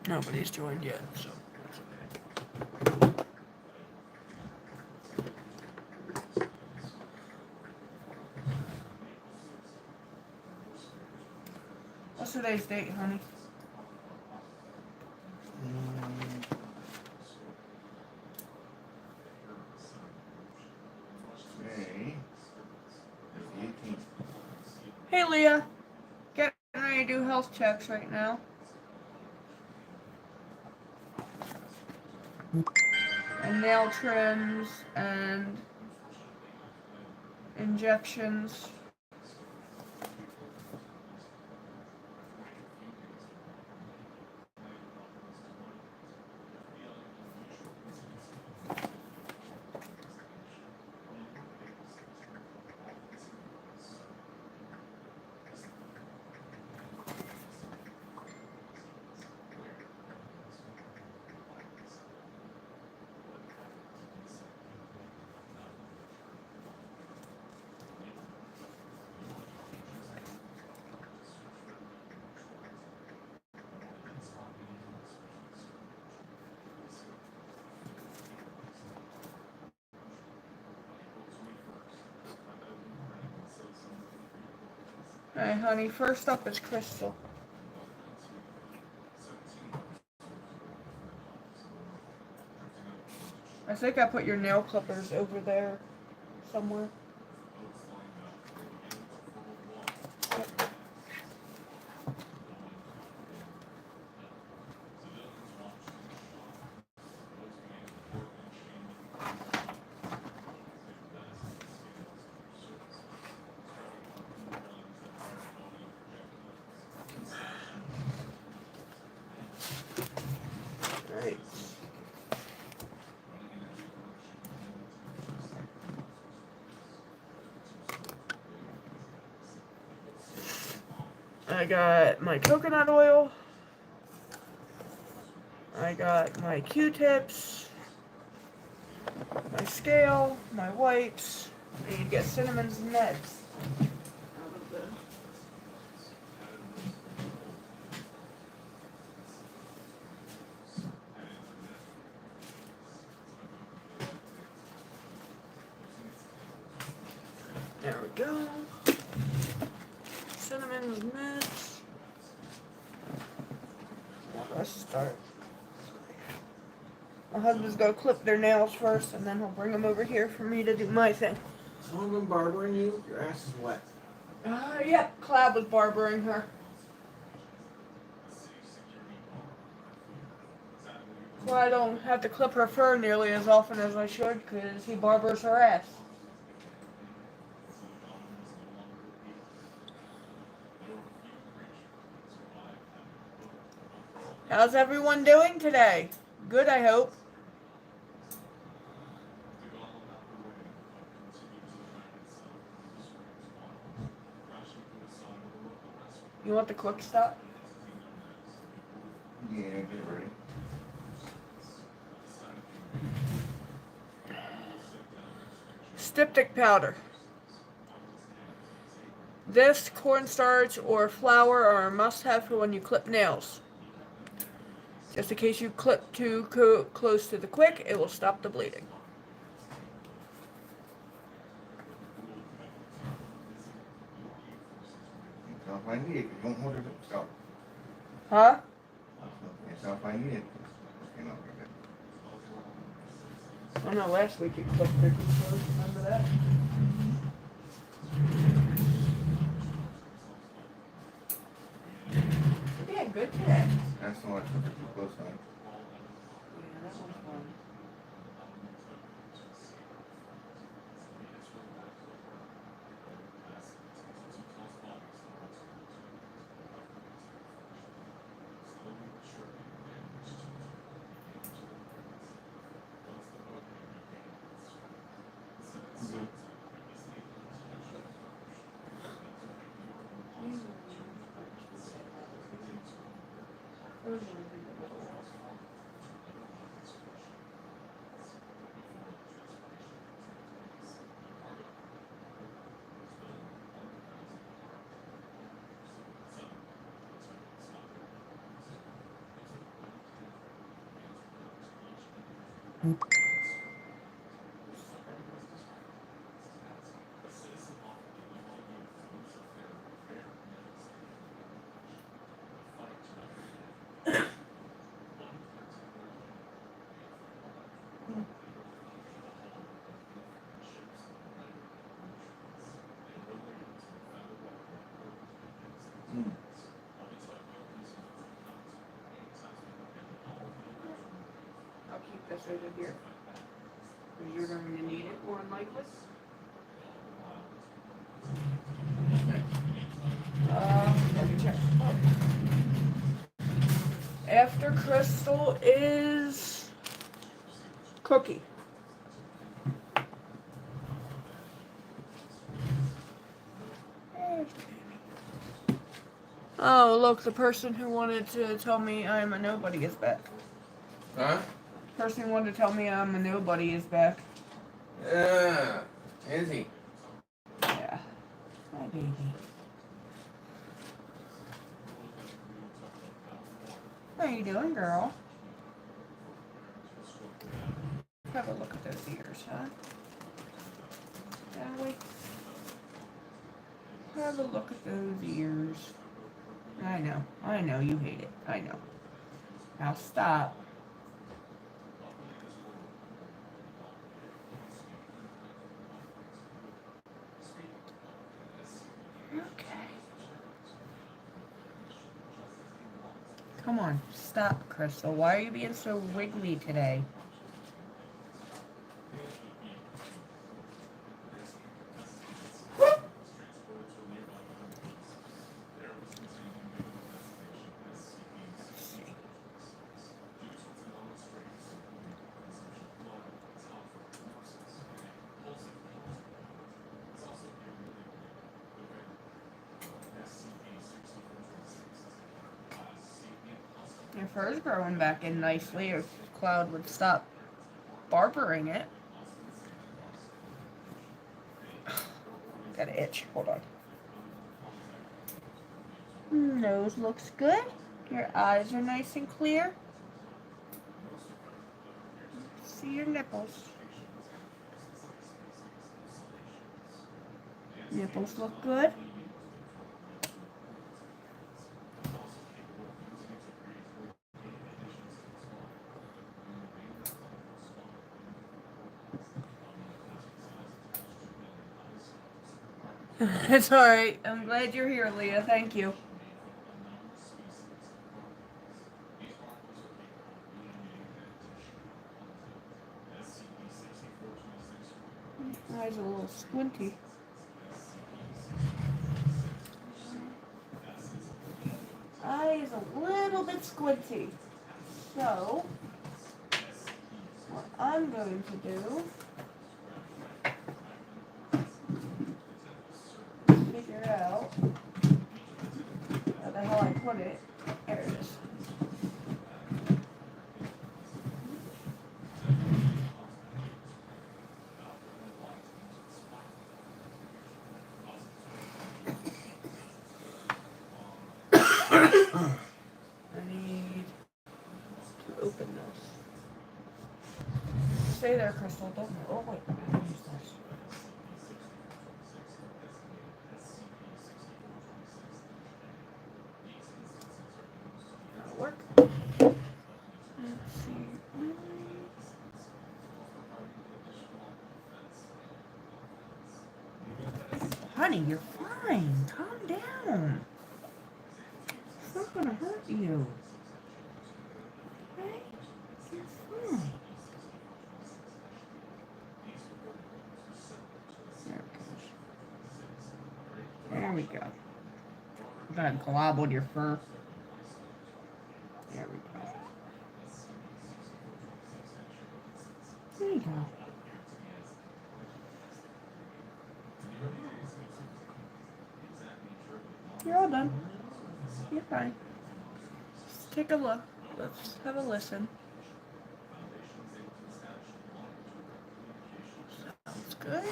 Nobody's joined yet, so. What's today's date, honey? Today is the 18th. Hey, Leah. Getting ready to do health checks right now. And nail trims and injections. Alright, honey, first up is Crystal. I think I put your nail clippers over there somewhere. Right. I got my coconut oil. I got my Q-tips, my scale, my wipes. I need to get Cinnamon's meds. There we go. Cinnamon's meds. Let's start. My husband's gonna clip their nails first, and then he'll bring them over here for me to do my thing. Someone barbering you? Your ass is wet. Yep, Clab was barbering her. So I don't have to clip her fur nearly as often as I should, because he barbers her ass. How's everyone doing today? Good, I hope. You want the quick stop? Yeah, get ready. Styptic powder. This, cornstarch, or flour are a must-have for when you clip nails. Just in case you clip too close to the quick, it will stop the bleeding. Myself I need it. You don't hold it up. Huh? Myself I need it. You know, I know last week you clipped her too close. Remember that? Yeah, good today. that's the one I took it too close on. Yeah, that one's fun. I'll keep this over here. Because you're going to need it more than likely. Let me check. After Crystal is Cookie. Oh, look, the person who wanted to tell me I'm a nobody is back. Huh? The person who wanted to tell me I'm a nobody is back. Yeah. Is he? Yeah. My baby. How you doing, girl? Have a look at those ears, huh? Shall we? Have a look at those ears. I know you hate it. I know. Now stop. Okay. Come on, stop, Crystal. Why are you being so wiggly today? Your fur's growing back in nicely, or Cloud would stop barbering it. Got an itch. Hold on. Nose looks good. Your eyes are nice and clear. See your nipples. Nipples look good. It's alright. I'm glad you're here, Leah. Thank you. Eyes a little squinty. Eyes a little bit squinty. So, what I'm going to do figure out where the hell I put it. There it is. need to open this. Stay there, Crystal. Don't. Oh wait. I can use this. That'll work. Let's see. Honey, you're fine. Calm down. It's not gonna hurt you. Okay? You're fine. There we go. Got globbled your fur. There we go. There you go. You're all done. You're fine. Let's take a look. Let's have a listen. Sounds good.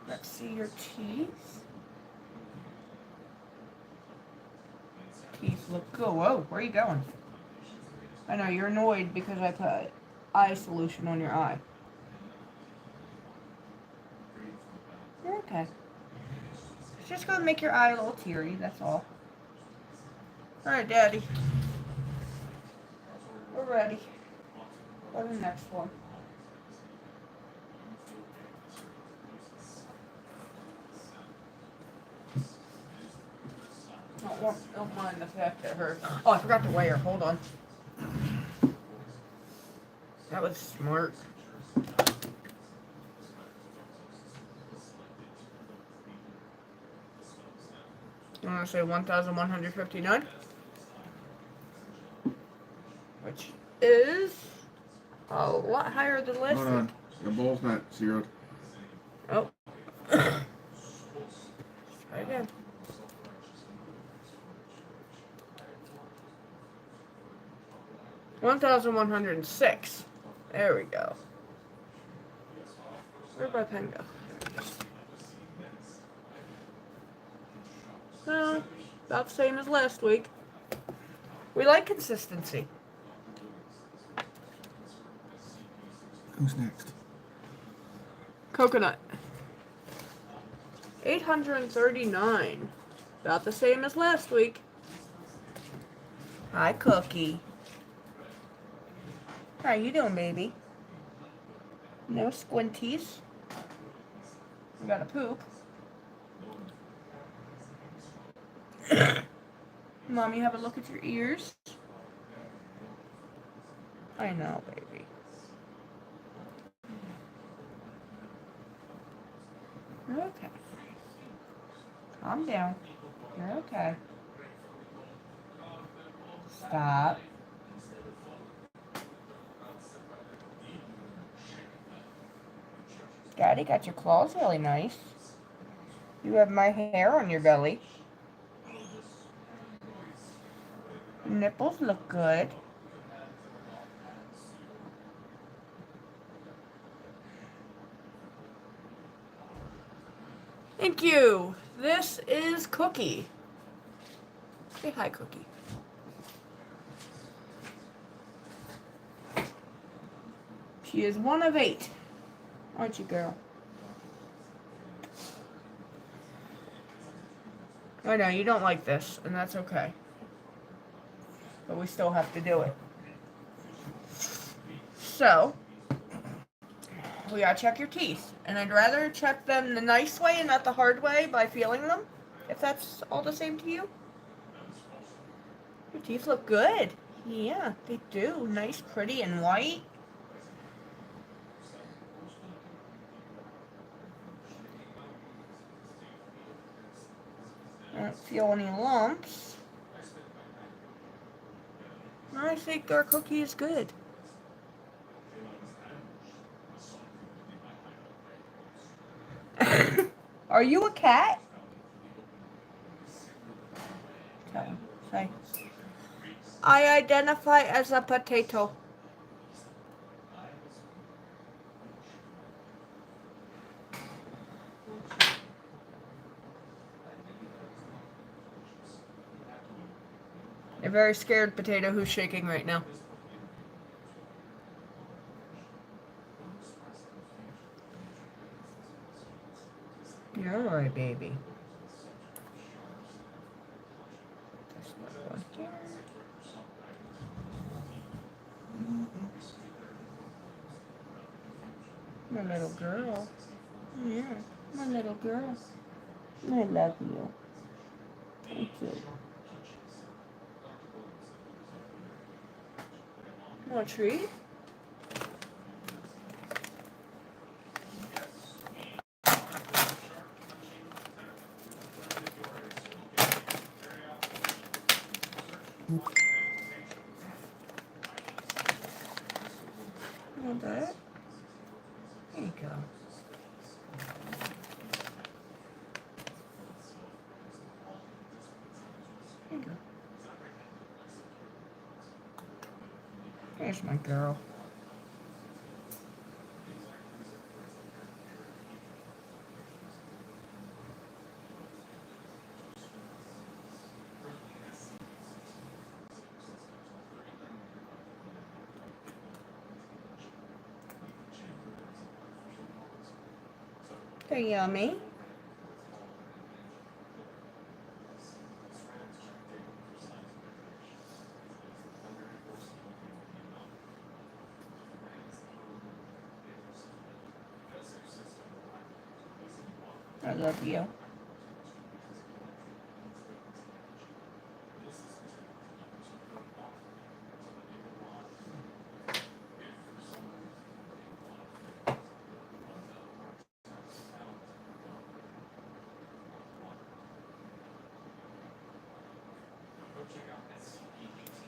Let's see your teeth. Teeth look good. Whoa, where are you going? I know, you're annoyed because I put eye solution on your eye. You're okay. It's just gonna make your eye a little teary, that's all. Alright, Daddy. We're ready for the next one. Don't mind the fact that it hurts. Oh, I forgot to weigh her. Hold on. That was smart. I want to say 1,159, which is a lot higher than last Hold week. on. The bowl's not zeroed. Oh. Try again. $1,106. There we go. Where'd my pen go? About the same as last week. We like consistency. Who's next? Coconut. 839. About the same as last week. Hi, Cookie. How you doing, baby? No squinties. We gotta poop. Mommy, have a look at your ears. I know, baby. You're okay. Calm down. You're okay. Stop. Daddy got your claws really nice. You have my hair on your belly. Nipples look good. Thank you. This is Cookie. Say hi, Cookie. She is one of 8. Aren't you, girl? I know, you don't like this, and that's okay. But we still have to do it. So, we gotta check your teeth. And I'd rather check them the nice way and not the hard way by feeling them, if that's all the same to you. Your teeth look good. Yeah, they do. Nice, pretty, and white. I don't feel any lumps. I think our Cookie is good. Are you a cat? Tell him. Say. I identify as a potato. A very scared potato who's shaking right now. You're alright, baby. This one here. My little girl. Yeah, my little girl. I love you. Thank you. Want a treat? Want that? There you go. There you go. There's my girl. They're yummy. I love you.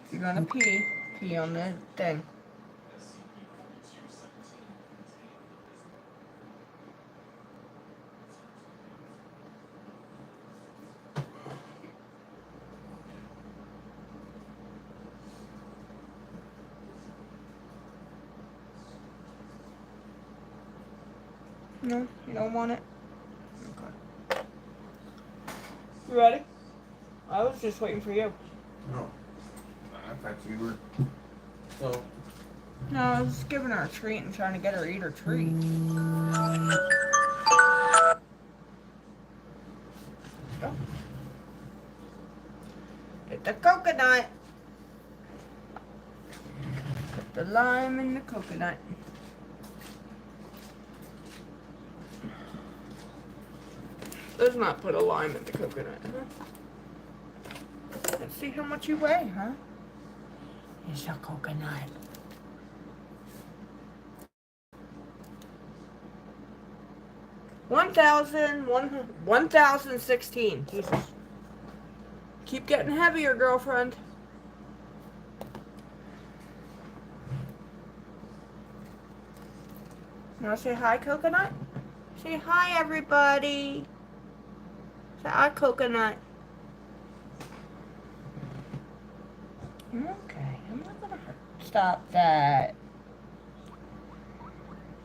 If you're gonna pee on the thing. No, you don't want it? Okay. You ready? I was just waiting for you. No. I thought you were. So. No, I was giving her a treat and trying to get her to eat her treat. Go. Get the coconut. Put the lime in the coconut. Let's not put a lime in the coconut, huh? Let's see how much you weigh, huh? It's a coconut. One thousand 16. Jesus. Keep getting heavier, girlfriend. You wanna say hi, coconut? Say hi, everybody. Say hi, coconut. Okay, I'm not gonna hurt. Stop that.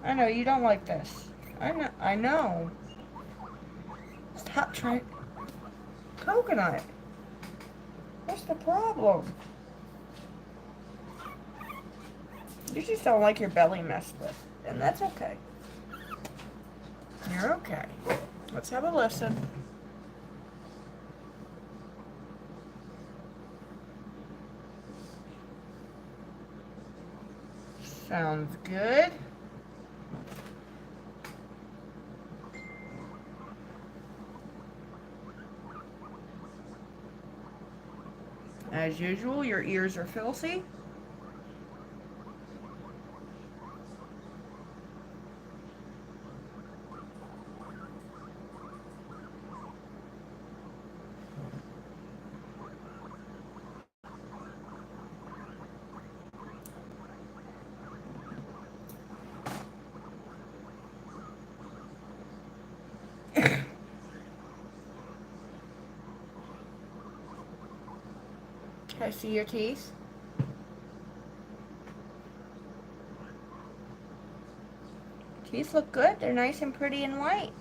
I know you don't like this. I know. Stop trying. Coconut. What's the problem? You just don't like your belly messed with. And that's okay. You're okay. Let's have a listen. Sounds good. As usual, your ears are filthy. Can I see your teeth? Teeth look good. They're nice and pretty and white.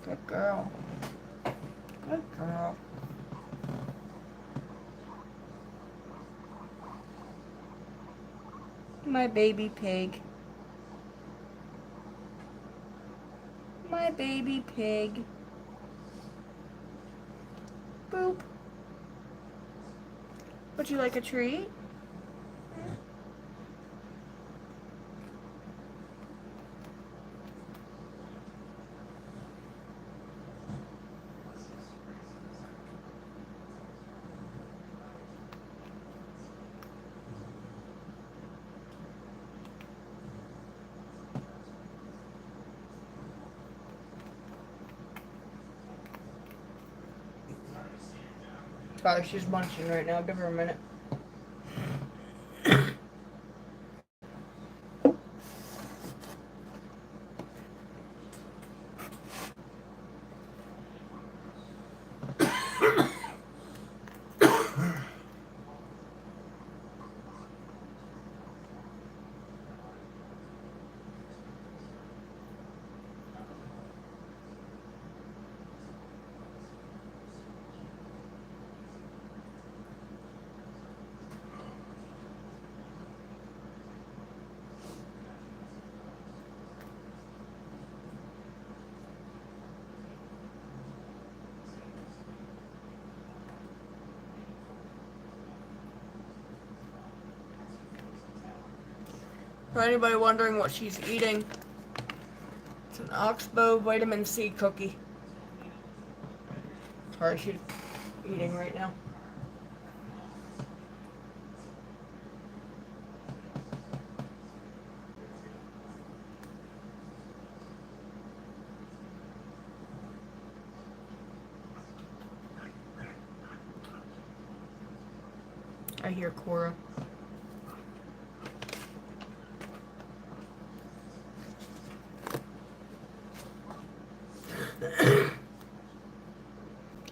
Good girl. Good girl. My baby pig. My baby pig. Boop. Would you like a treat? Sorry, she's munching right now. Give her a minute. For anybody wondering what she's eating, it's an Oxbow vitamin C cookie. Sorry, she's eating right now. I hear Cora.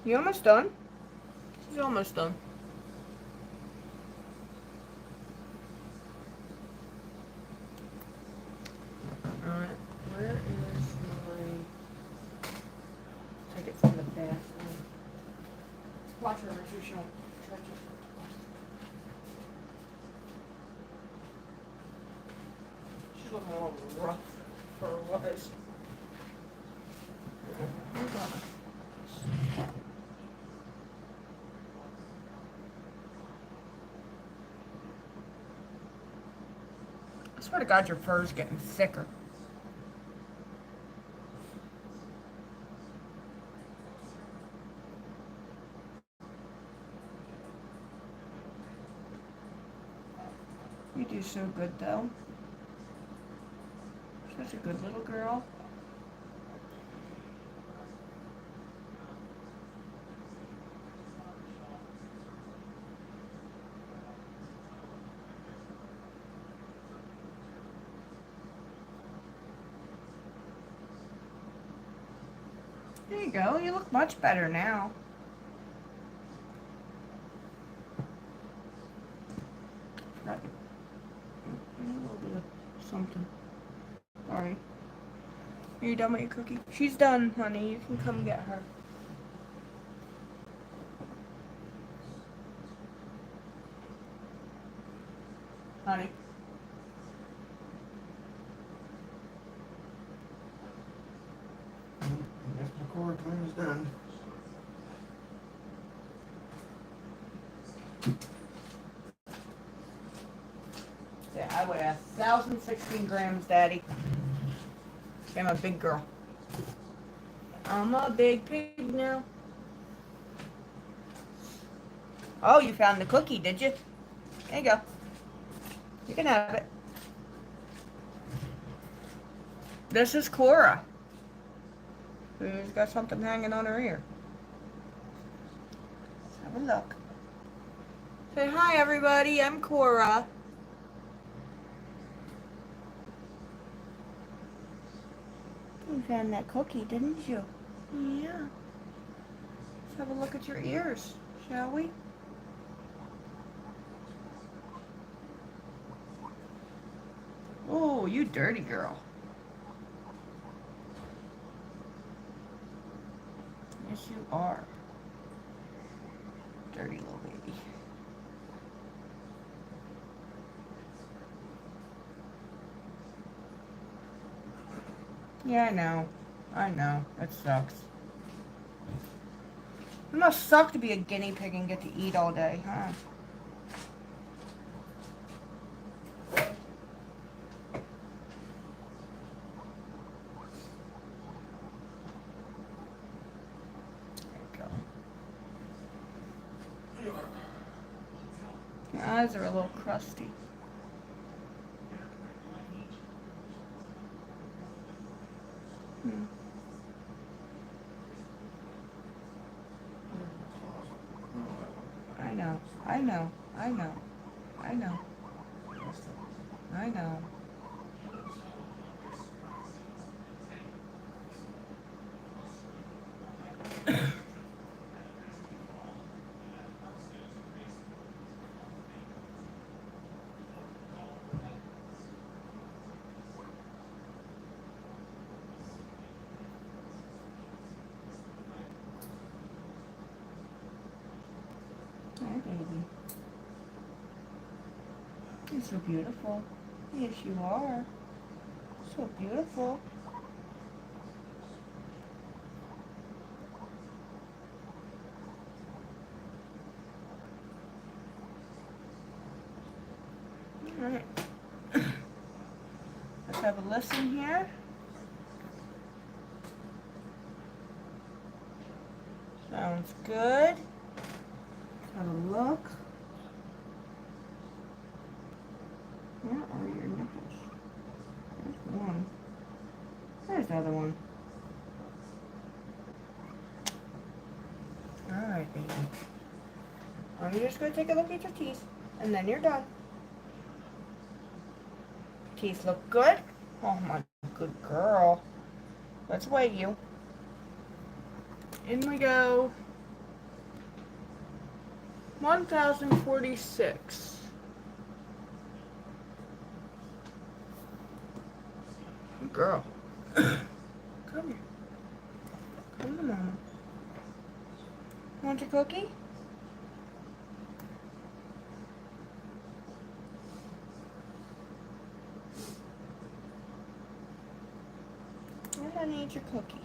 You almost done? She's almost done. Alright, where is my... Take it from the bathroom. Watch her, Richard, she won't touch it. She's looking a little rough for what is. I swear to God, your fur's getting thicker. You do so good, though. Such a good little girl. There you go. You look much better now. Forgot. A little bit of something. Sorry. Are you done with your cookie? She's done, honey. You can come get her. Honey. I guess my core time is done. Yeah, I weigh 1,016 grams, Daddy. I'm a big girl. I'm a big pig now. Oh, you found the cookie, did you? There you go. You can have it. This is Cora, who's got something hanging on her ear. Let's have a look. Say hi, everybody. I'm Cora. You found that cookie, didn't you? Yeah. Let's have a look at your ears, shall we? Oh, you dirty girl. Yes, you are. Dirty little baby. Yeah, I know. I know. It sucks. It must suck to be a guinea pig and get to eat all day, huh? There you go. Your eyes are a little crusty. I know. I know. I know. I know. I know. Hi, baby. You're so beautiful. Yes, you are. So beautiful. Alright. Let's have a listen here. Sounds good. Have a look. Where are your nipples? There's one. There's the other one. Alright, baby. I'm just going to take a look at your teeth, and then you're done. Teeth look good? Oh, my good girl. Let's weigh you. In we go. 1,046. Good girl. Come here. Come to mama. Want your cookie? I need your cookie.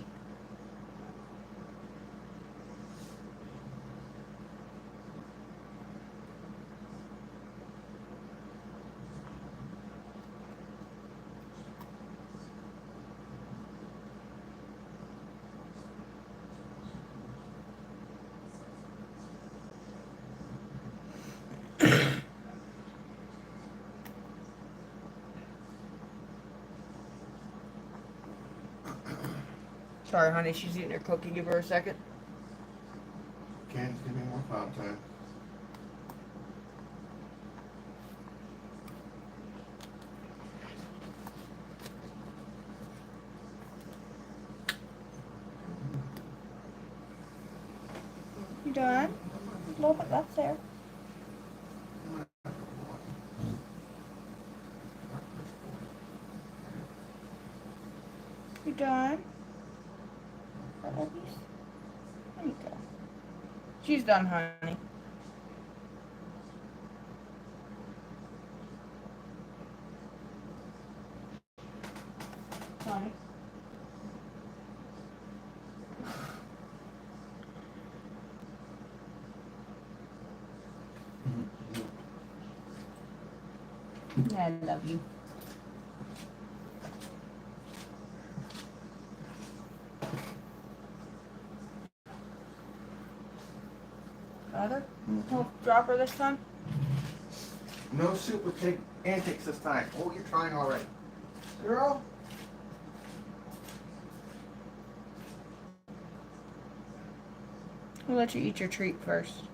Sorry, honey, she's eating her cookie. Give her a second. Can't give me more pop time. You done? A little bit left there. You done? There you go. She's done, honey. Honey. Yeah, I love you. Got her? Drop her this time? No super pig antics this time. Oh, you're trying already. Girl. We'll let you eat your treat first.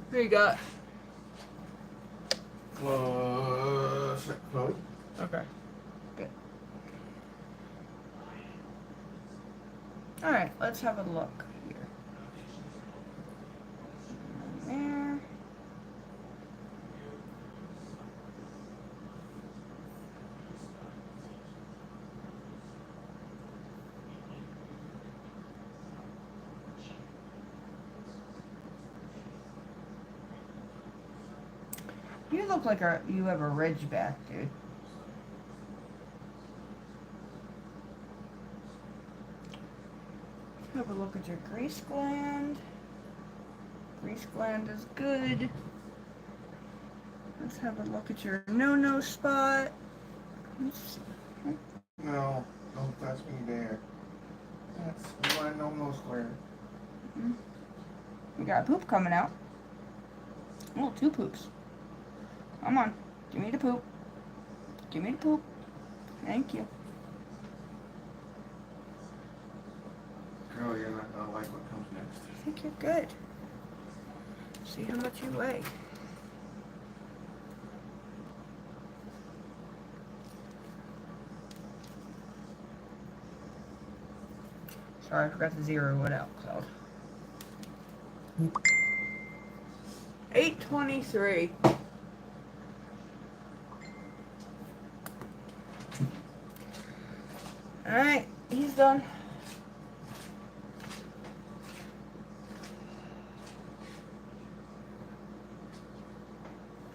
Who you got? Chloe. Okay. Good. Alright, let's have a look here. There. You look like you have a ridgeback, dude. Have a look at your grease gland. Grease gland is good. Let's have a look at your no-no spot. Oops. No, don't touch me there. That's one no square. We got poop coming out. Oh, 2 poops. Come on. Give me the poop. Give me the poop. Thank you. Girl, you're not gonna like what comes next. I think you're good. See how much you weigh. Sorry, I forgot to zero it out, Cloud. 823. Alright, he's done.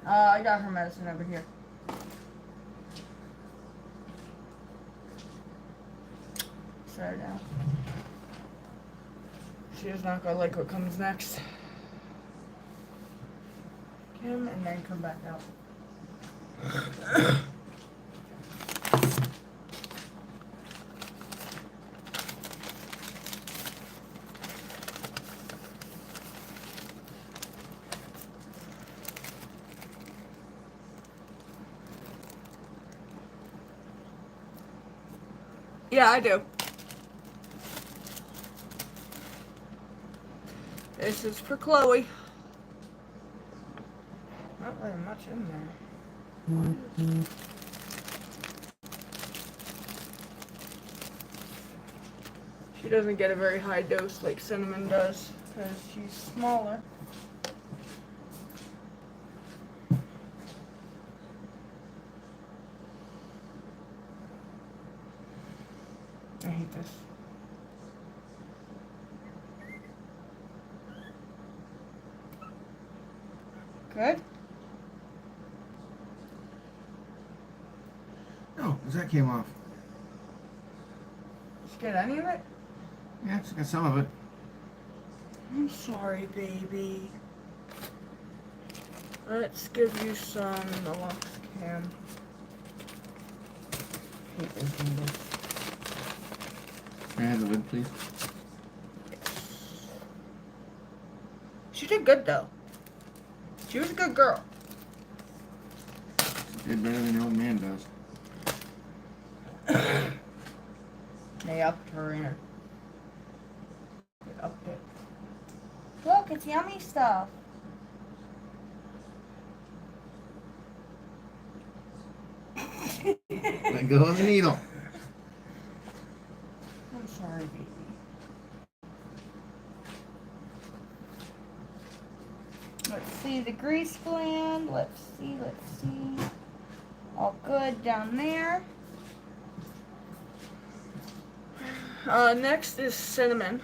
I got her medicine over here. Set her down. She is not gonna like what comes next. Him and then come back out. Yeah, I do. This is for Chloe. Not very much in there. She doesn't get a very high dose like Cinnamon does because she's smaller. I hate this. Good? Oh, that came off. Did you get any of it? Yeah, I got some of it. I'm sorry, baby. Let's give you some naloxone. Hate this needle. Can I have the lid, please? She did good though. She was a good girl. She did better than the old man does. They upped her in her. They upped it. Look, it's yummy stuff. Let go of the needle. I'm sorry, baby. Let's see the grease gland. Let's see. All good down there. Next is Cinnamon.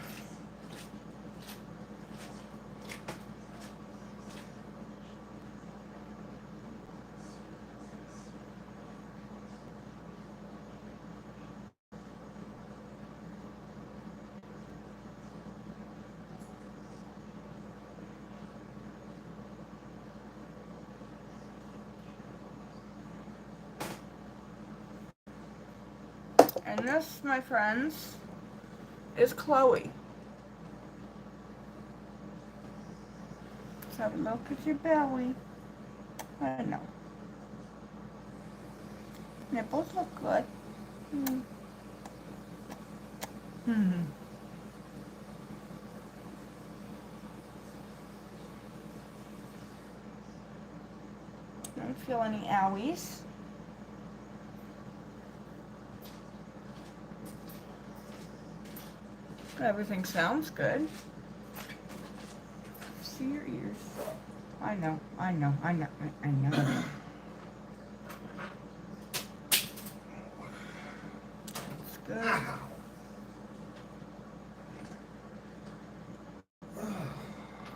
And this, my friends, is Chloe. Let's have a look at your belly. I don't know. Nipples look good. Don't feel any owies. Everything sounds good. See your ears. I know. I know. It's good.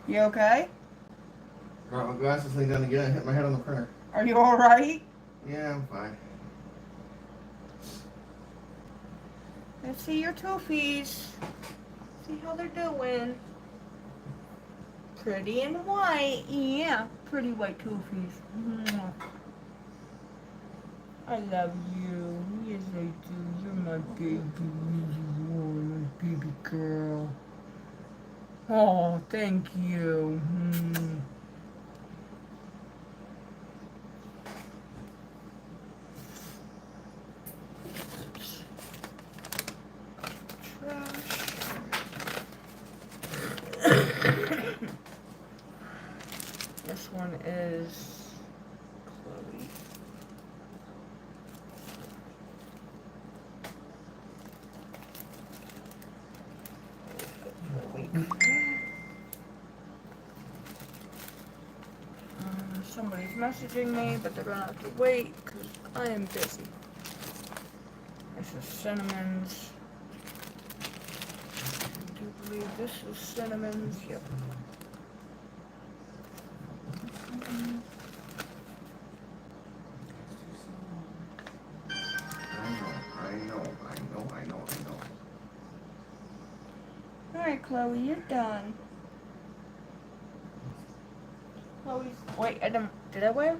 You okay? Brought my glasses thing down again and hit my head on the printer. Are you alright? Yeah, I'm fine. Let's see your toofies. See how they're doing. Pretty and white. Yeah, pretty white toofies. Mwah. I love you. Yes, I do. You're my baby. Oh, my baby girl. Oh, thank you. This one is Chloe. Somebody's messaging me, but they're gonna have to wait because I am busy. This is Cinnamon's. I do believe this is Cinnamon's. Yep. I know. Alright, Chloe, you're done. Chloe's. Wait, did I weigh?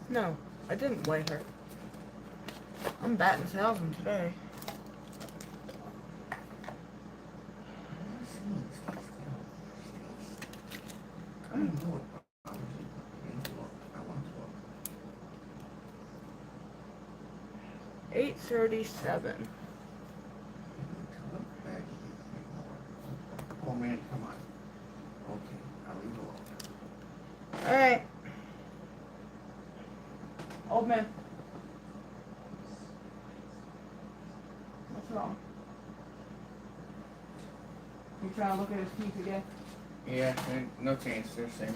No, I didn't weigh her. I'm batting 1,000 today. I know it. 837. Oh man, come on. Okay, I'll leave it alone. Alright. Old man. What's wrong? You trying to look at his teeth again? Yeah, no change. They're the same.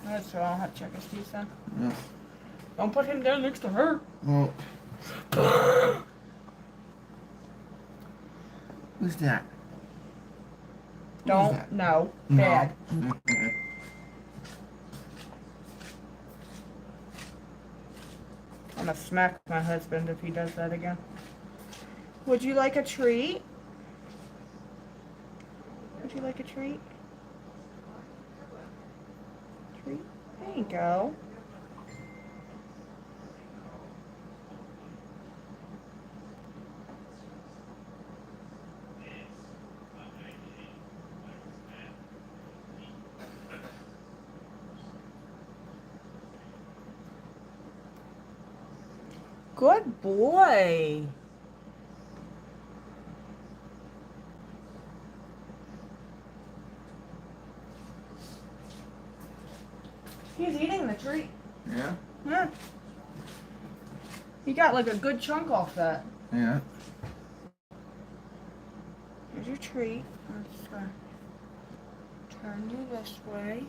That's all. I'll have to check his teeth then. Yeah. Don't put him down next to her. Well. Who's that? Don't. That? No. No. Bad. I'm gonna smack my husband if he does that again. Would you like a treat? Would you like a treat? Treat? There you go. Good boy. He's eating the treat. Yeah? Yeah. He got like a good chunk off that. Yeah. Here's your treat. Let's turn you this way.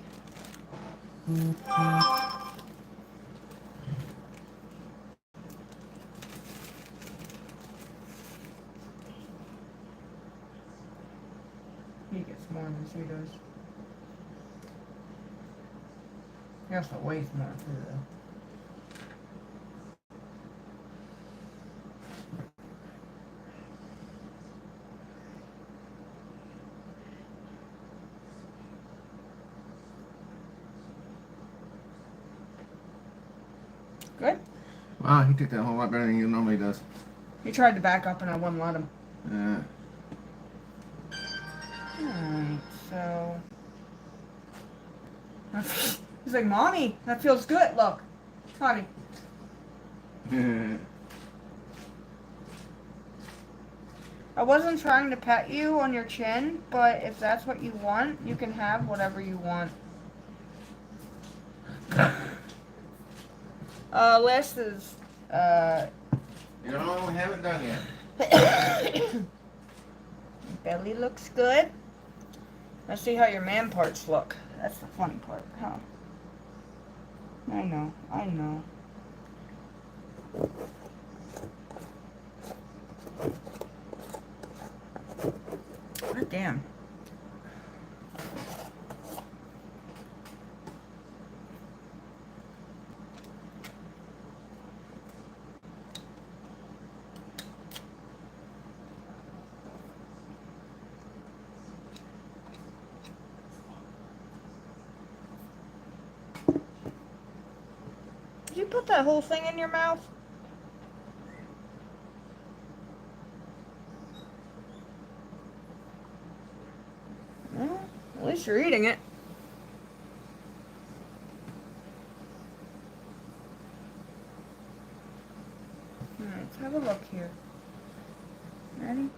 He gets more than she does. He also weighs more too, though. Good. Wow, he took that a whole lot better than he normally does. He tried to back up and I wouldn't let him. Yeah. Alright, so... He's like, Mommy, that feels good. Look. Honey. I wasn't trying to pet you on your chin, but if that's what you want, you can have whatever you want. Last is You know, we haven't done yet. Belly looks good. Let's see how your man parts look. That's the funny part, huh? I know, I know. God damn. Did you put that whole thing in your mouth? Well, at least you're eating it. Alright, let's have a look here. Ready?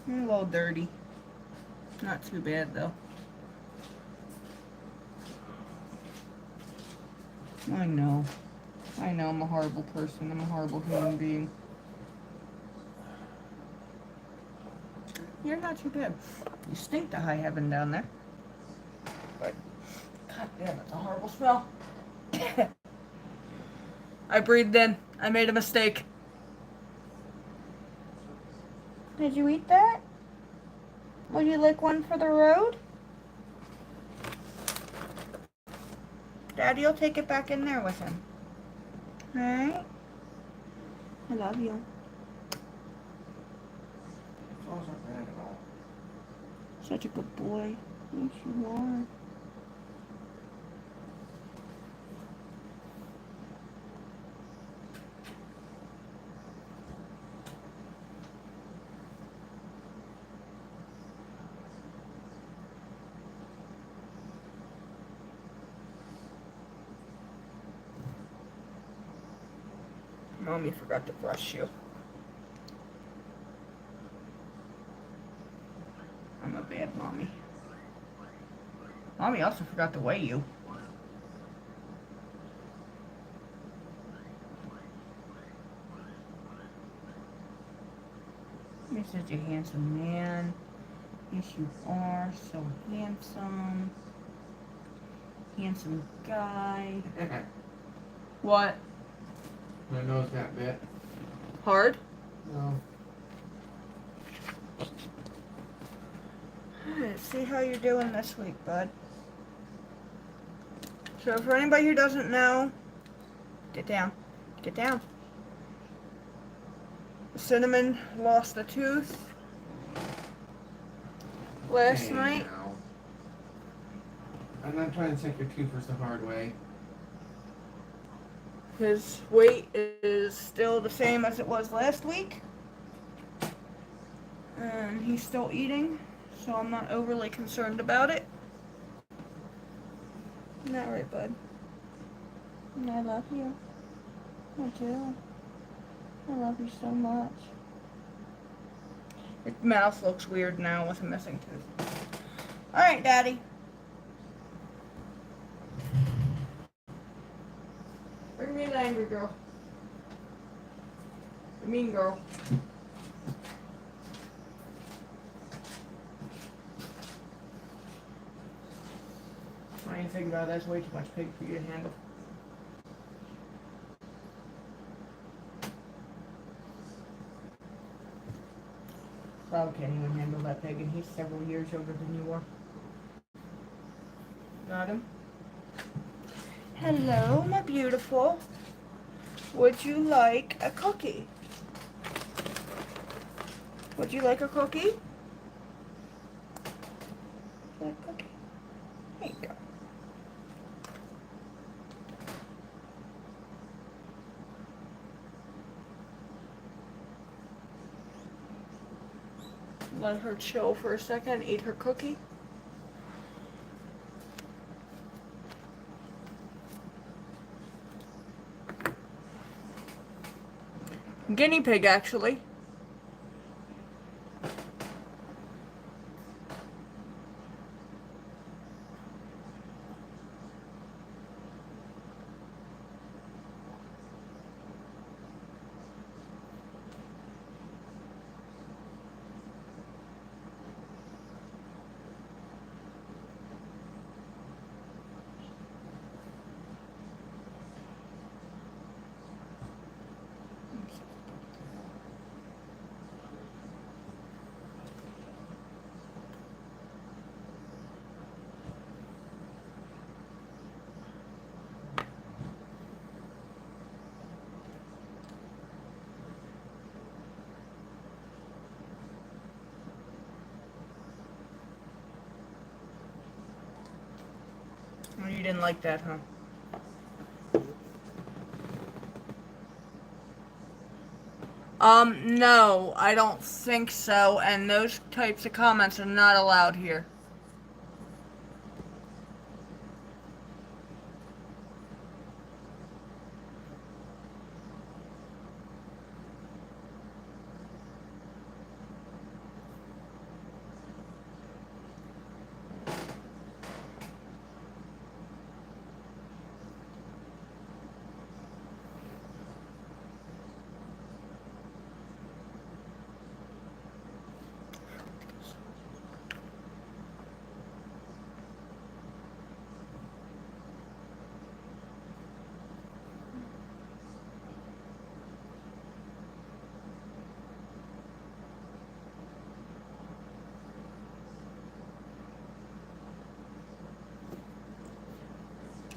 A little dirty. Not too bad though. I know. I know I'm a horrible person. I'm a horrible human being. You're not too bad. You stink to high heaven down there. But, god damn, it's a horrible smell. I breathed in. I made a mistake. Did you eat that? Would you like one for the road? Daddy will take it back in there with him. Alright? I love you. Such a good boy. Yes, you are. Mommy forgot to brush you. I'm a bad mommy. Mommy also forgot to weigh you. You're such a handsome man. Yes, you are. So handsome. Handsome guy. What? My nose got bit. Hard? No. Let's see how you're doing this week, bud. So for anybody who doesn't know, get down. Get down. Cinnamon lost a tooth last night. Now. I'm not trying to take your keepers the hard way. His weight is still the same as it was last week. And he's still eating, so I'm not overly concerned about it. Not right, bud. I love you. I do. I love you so much. His mouth looks weird now with a missing tooth. Alright, Daddy. Bring me the angry girl. The mean girl. I ain't thinking about it. That's way too much pig for you to handle. Rob can't even handle that pig, and he's several years younger than you are. Got him? Hello, my beautiful. Would you like a cookie? Would you like a cookie? Like a cookie? There you go. Let her chill for a second, eat her cookie. Guinea pig, actually. Oh, you didn't like that, huh? No, I don't think so, and those types of comments are not allowed here.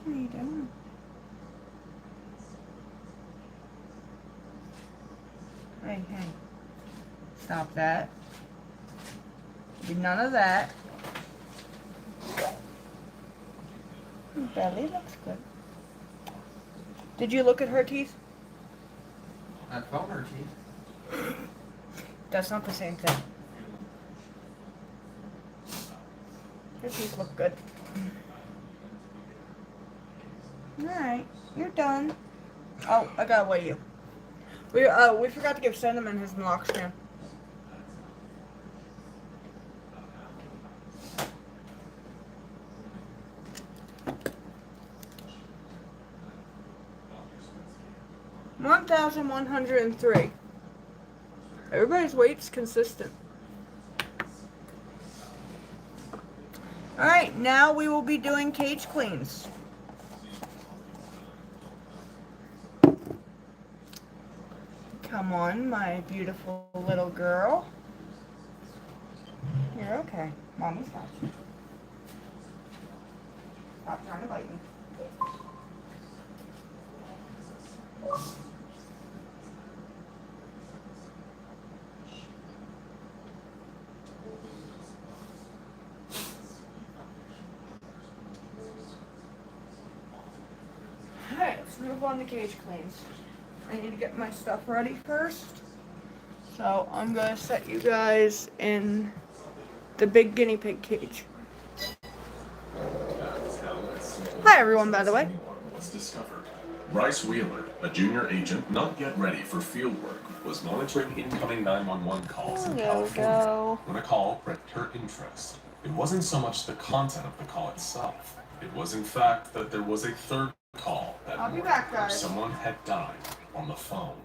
What are you doing? Hey, hey. Stop that. Be none of that. Your belly looks good. Did you look at her teeth? I felt her teeth. That's not the same thing. Her teeth look good. Alright, you're done. Oh, I gotta weigh you. We forgot to give Cinnamon his naloxone. $1,103. Everybody's weight's consistent. Alright, now we will be doing cage cleans. Come on, my beautiful little girl. You're okay. Mommy's got you. Stop trying to bite me. Alright, let's move on to cage cleans. I need to get my stuff ready first. So I'm going to set you guys in the big guinea pig cage. Hi everyone, by the way. Was discovered. Bryce Wheeler, a junior agent not yet ready for field work, was monitoring incoming 911 calls in California when a call pricked her interest. It wasn't so much the content of the call itself. It was in fact that there was a third call that I'll be morning back, where guys. someone had died on the phone.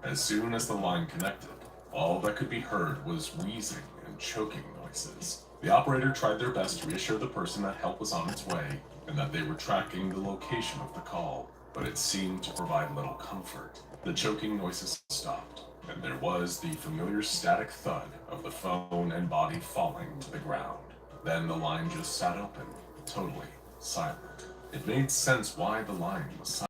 As soon as the line connected, all that could be heard was wheezing and choking noises. The operator tried their best to reassure the person that help was on its way and that they were tracking the location of the call, but it seemed to provide little comfort. The choking noises stopped, and there was the familiar static thud of the phone and body falling to the ground. Then the line just sat open, totally silent. It made sense why the line was silent.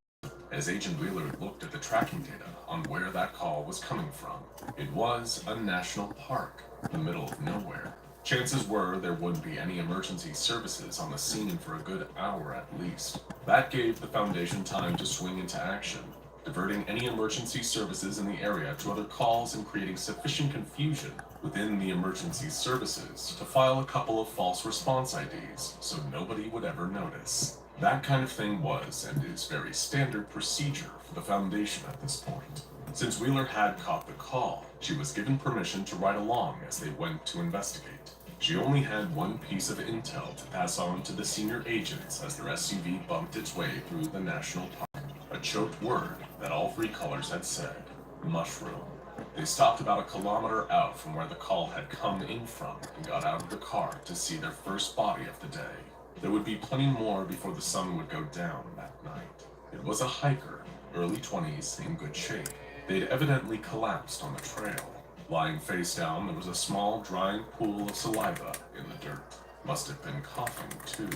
As Agent Wheeler looked at the tracking data on where that call was coming from, it was a national park in the middle of nowhere. Chances were there wouldn't be any emergency services on the scene for a good hour at least. That gave the Foundation time to swing into action, diverting any emergency services in the area to other calls and creating sufficient confusion within the emergency services to file a couple of false response IDs so nobody would ever notice. That kind of thing was and is very standard procedure for the Foundation at this point. Since Wheeler had caught the call, she was given permission to ride along as they went to investigate. She only had one piece of intel to pass on to the senior agents as their SUV bumped its way through the national park. A choked word that all three callers had said, mushroom. They stopped about a kilometer out from where the call had come in from and got out of the car to see their first body of the day. There would be plenty more before the sun would go down that night. It was a hiker, early 20s, in good shape. They'd evidently collapsed on the trail. Lying face down, there was a small, drying pool of saliva in the dirt. Must have been coughing, too.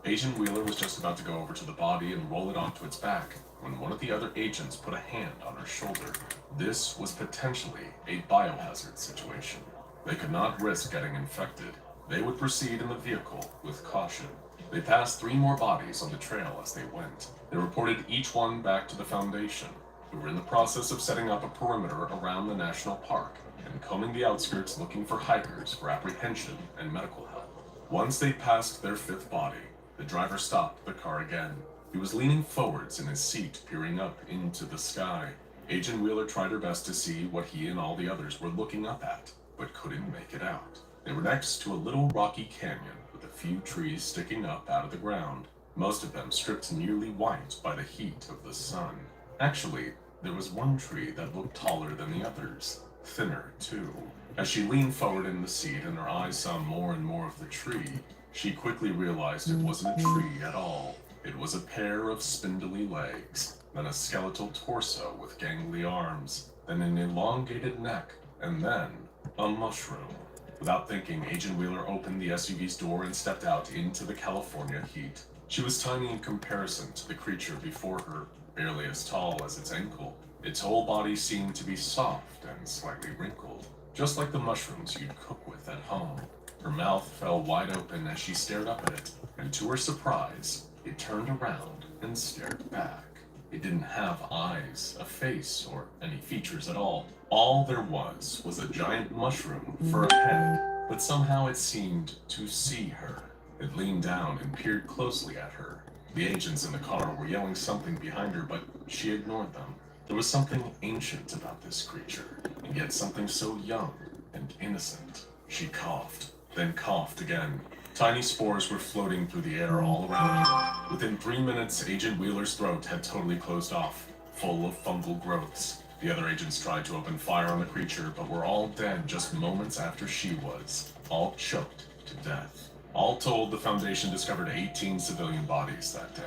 Agent Wheeler was just about to go over to the body and roll it onto its back when one of the other agents put a hand on her shoulder. This was potentially a biohazard situation. They could not risk getting infected. They would proceed in the vehicle with caution. They passed 3 more bodies on the trail as they went. They reported each one back to the Foundation, who were in the process of setting up a perimeter around the national park and combing the outskirts looking for hikers for apprehension and medical help. Once they passed their 5th body, the driver stopped the car again. He was leaning forwards in his seat, peering up into the sky. Agent Wheeler tried her best to see what he and all the others were looking up at, but couldn't make it out. They were next to a little rocky canyon with a few trees sticking up out of the ground, most of them stripped nearly white by the heat of the sun. Actually, there was one tree that looked taller than the others, thinner too. As she leaned forward in the seat and her eyes saw more and more of the tree, she quickly realized it wasn't a tree at all. It was a pair of spindly legs, then a skeletal torso with gangly arms, then an elongated neck, and then a mushroom. Without thinking, Agent Wheeler opened the SUV's door and stepped out into the California heat. She was tiny in comparison to the creature before her, barely as tall as its ankle. Its whole body seemed to be soft and slightly wrinkled, just like the mushrooms you'd cook with at home. Her mouth fell wide open as she stared up at it, and to her surprise, it turned around and stared back. It didn't have eyes, a face, or any features at all. All there was a giant mushroom for a head, but somehow it seemed to see her. It leaned down and peered closely at her. The agents in the car were yelling something behind her, but she ignored them. There was something ancient about this creature, and yet something so young and innocent. She coughed, then coughed again. Tiny spores were floating through the air all around her. Within 3 minutes, Agent Wheeler's throat had totally closed off, full of fungal growths. The other agents tried to open fire on the creature, but were all dead just moments after she was, all choked to death. All told, the Foundation discovered 18 civilian bodies that day.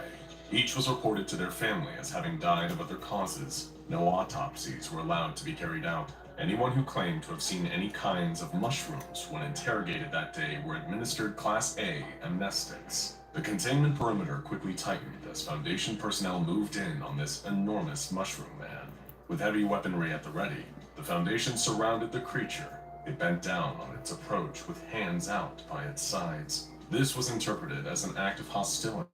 Each was reported to their family as having died of other causes. No autopsies were allowed to be carried out. Anyone who claimed to have seen any kinds of mushrooms when interrogated that day were administered Class A amnestics. The containment perimeter quickly tightened as Foundation personnel moved in on this enormous mushroom man. With heavy weaponry at the ready, the Foundation surrounded the creature. It bent down on its approach with hands out by its sides. This was interpreted as an act of hostility,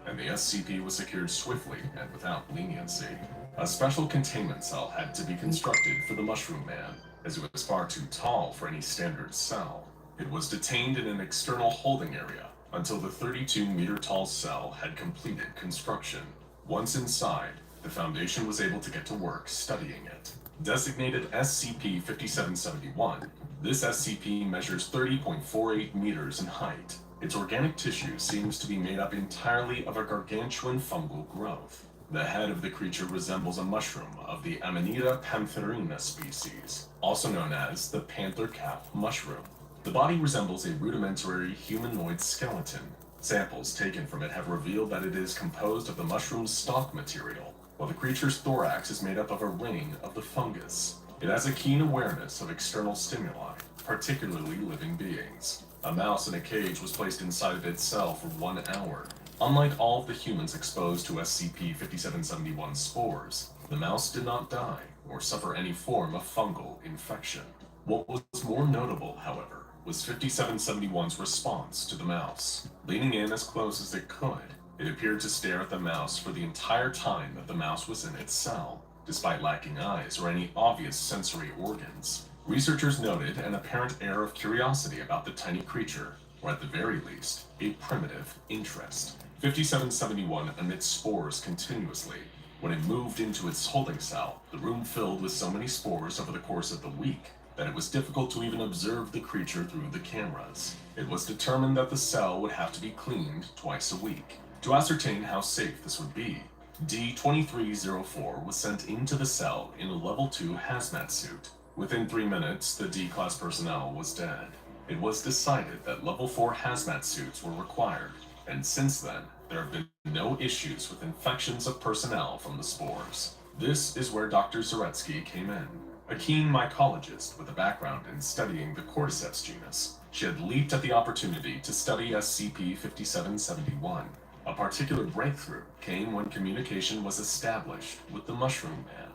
and the SCP was secured swiftly and without leniency. A special containment cell had to be constructed for the Mushroom Man, as it was far too tall for any standard cell. It was detained in an external holding area until the 32-meter-tall cell had completed construction. Once inside, the Foundation was able to get to work studying it. Designated SCP-5771, this SCP measures 30.48 meters in height. Its organic tissue seems to be made up entirely of a gargantuan fungal growth. The head of the creature resembles a mushroom of the Amanita pantherina species, also known as the panther cap mushroom. The body resembles a rudimentary humanoid skeleton. Samples taken from it have revealed that it is composed of the mushroom's stalk material, while the creature's thorax is made up of a ring of the fungus. It has a keen awareness of external stimuli, particularly living beings. A mouse in a cage was placed inside of its cell for 1 hour. Unlike all of the humans exposed to SCP-5771 spores, the mouse did not die or suffer any form of fungal infection. What was more notable, however, was 5771's response to the mouse. Leaning in as close as it could, it appeared to stare at the mouse for the entire time that the mouse was in its cell, despite lacking eyes or any obvious sensory organs. Researchers noted an apparent air of curiosity about the tiny creature, or at the very least, a primitive interest. 5771 emits spores continuously. When it moved into its holding cell, the room filled with so many spores over the course of the week that it was difficult to even observe the creature through the cameras. It was determined that the cell would have to be cleaned twice a week. To ascertain how safe this would be, D-2304 was sent into the cell in a Level 2 hazmat suit. Within 3 minutes, the D-Class personnel was dead. It was decided that Level 4 hazmat suits were required, and since then, there have been no issues with infections of personnel from the spores. This is where Dr. Zaretsky came in. A keen mycologist with a background in studying the cordyceps genus, she had leaped at the opportunity to study SCP-5771. A particular breakthrough came when communication was established with the Mushroom Man.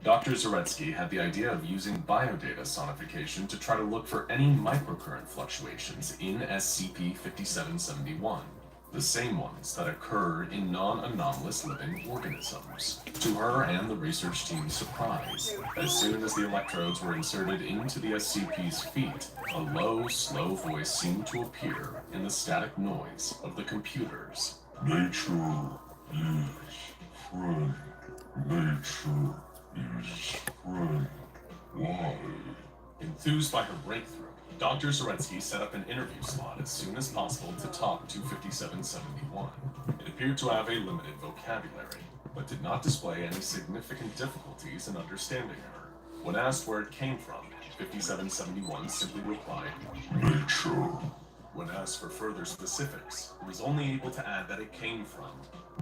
Dr. Zaretsky had the idea of using biodata sonification to try to look for any microcurrent fluctuations in SCP-5771, the same ones that occur in non-anomalous living organisms. To her and the research team's surprise, as soon as the electrodes were inserted into the SCP's feet, a low, slow voice seemed to appear in the static noise of the computers. Nature is friend. Nature is friend. Why? Enthused by her breakthrough, Dr. Zaretsky set up an interview slot as soon as possible to talk to 5771. It appeared to have a limited vocabulary, but did not display any significant difficulties in understanding her. When asked where it came from, 5771 simply replied, Nature. When asked for further specifics, it was only able to add that it came from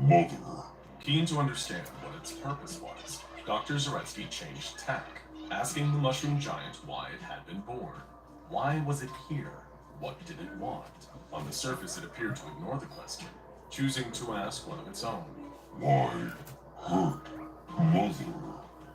Mother. Keen to understand what its purpose was, Dr. Zaretsky changed tack, asking the mushroom giant why it had been born. Why was it here? What did it want? On the surface, it appeared to ignore the question, choosing to ask one of its own. Why hurt mother?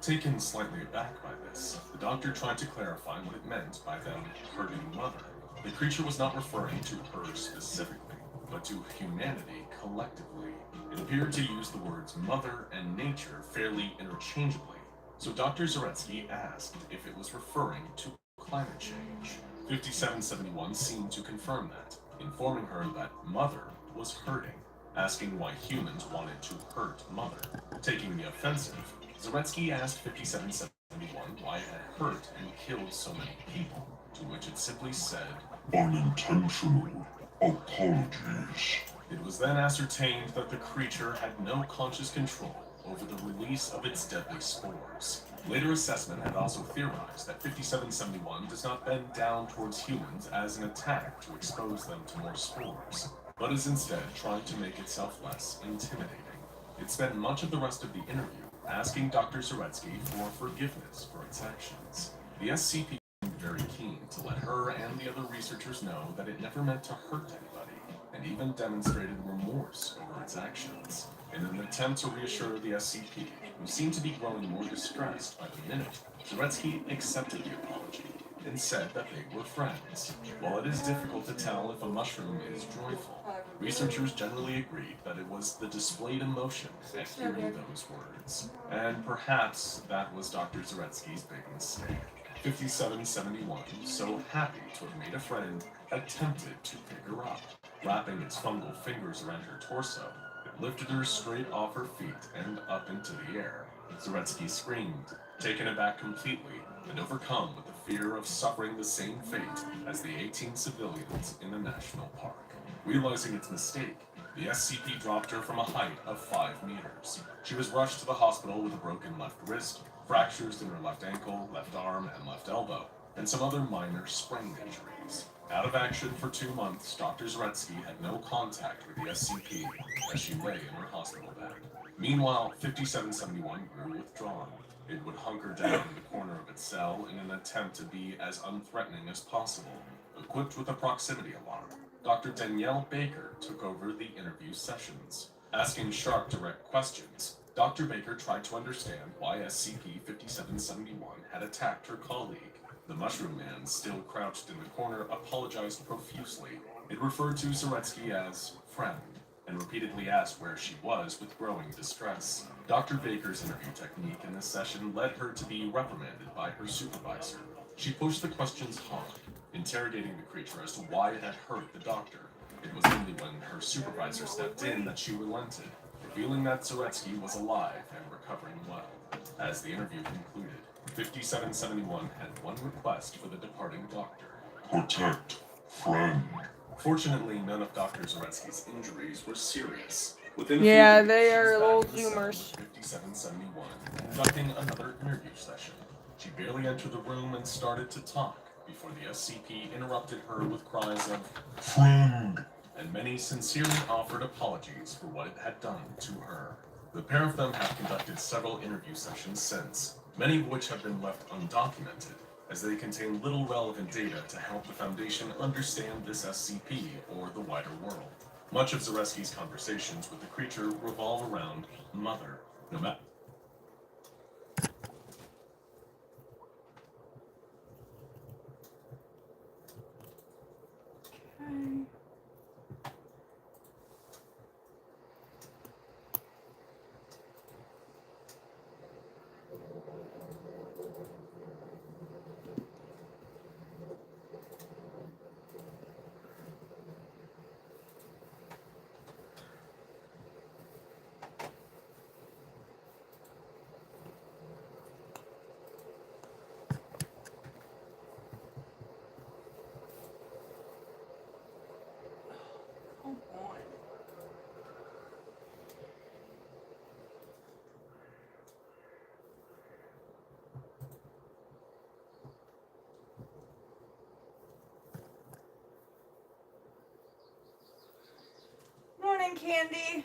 Taken slightly aback by this, the doctor tried to clarify what it meant by them hurting mother. The creature was not referring to her specifically, but to humanity collectively. It appeared to use the words mother and nature fairly interchangeably, so Dr. Zaretsky asked if it was referring to climate change. 5771 seemed to confirm that, informing her that mother was hurting, asking why humans wanted to hurt mother. Taking the offensive, Zaretsky asked 5771 why it had hurt and killed so many people, to which it simply said, Unintentional apologies. It was then ascertained that the creature had no conscious control over the release of its deadly spores. Later assessment had also theorized that 5771 does not bend down towards humans as an attack to expose them to more spores, but is instead trying to make itself less intimidating. It spent much of the rest of the interview asking Dr. Zaretsky for forgiveness for its actions. The SCP seemed very keen to let her and the other researchers know that it never meant to hurt anybody, and even demonstrated remorse over its actions. In an attempt to reassure the SCP, who seemed to be growing more distressed by the minute, Zaretsky accepted the apology and said that they were friends. While it is difficult to tell if a mushroom is joyful, researchers generally agreed that it was the displayed emotion at hearing those words. And perhaps that was Dr. Zaretsky's big mistake. 5771, so happy to have made a friend, attempted to pick her up. Wrapping its fungal fingers around her torso, it lifted her straight off her feet and up into the air. Zaretsky screamed, taken aback completely, and overcome with the fear of suffering the same fate as the 18 civilians in the national park. Realizing its mistake, the SCP dropped her from a height of 5 meters. She was rushed to the hospital with a broken left wrist, fractures in her left ankle, left arm, and left elbow, and some other minor sprain injuries. Out of action for 2 months, Dr. Zaretsky had no contact with the SCP as she lay in her hospital bed. Meanwhile, 5771 grew withdrawn. It would hunker down in the corner of its cell in an attempt to be as unthreatening as possible. Equipped with a proximity alarm, Dr. Danielle Baker took over the interview sessions. Asking sharp, direct questions, Dr. Baker tried to understand why SCP-5771 had attacked her colleague. The Mushroom Man, still crouched in the corner, apologized profusely. It referred to Zaretsky as friend, and repeatedly asked where she was with growing distress. Dr. Baker's interview technique in this session led her to be reprimanded by her supervisor. She pushed the questions hard, interrogating the creature as to why it had hurt the doctor. It was only when her supervisor stepped in that she relented, revealing that Zaretsky was alive and recovering well. As the interview concluded, 5771 had one request for the departing doctor. Protect friend. Fortunately, none of Dr. Zaretsky's injuries were serious. Within a Yeah, few they weeks, she are was little back in the cell zoomers. with 5771, conducting another interview session. She barely entered the room and started to talk before the SCP interrupted her with cries of Friend. and many sincerely offered apologies for what it had done to her. The pair of them have conducted several interview sessions since, many of which have been left undocumented, as they contain little relevant data to help the Foundation understand this SCP or the wider world. Much of Zaretsky's conversations with the creature revolve around Mother, no matter. Okay. Come on. Morning, Candy.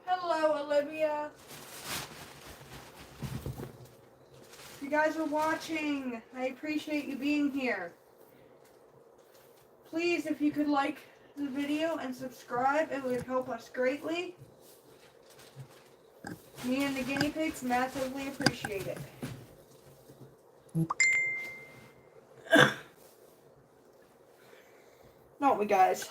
Hello, Olivia. You guys are watching. I appreciate you being here. Please, if you could like the video and subscribe, it would help us greatly. Me and the guinea pigs massively appreciate it. Don't we, guys?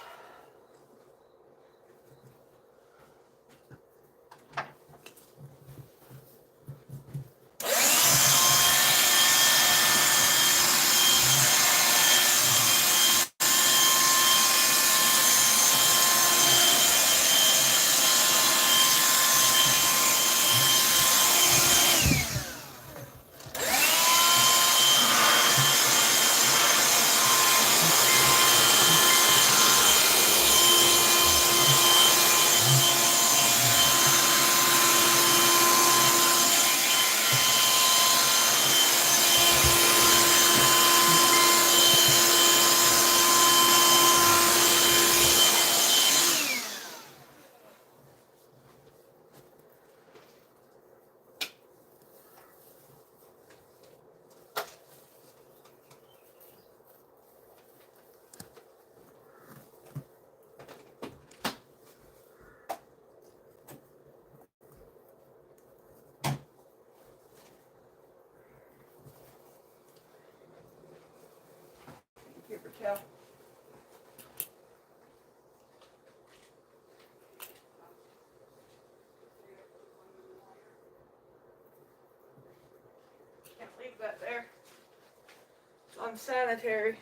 go. Can't leave that there. It's unsanitary.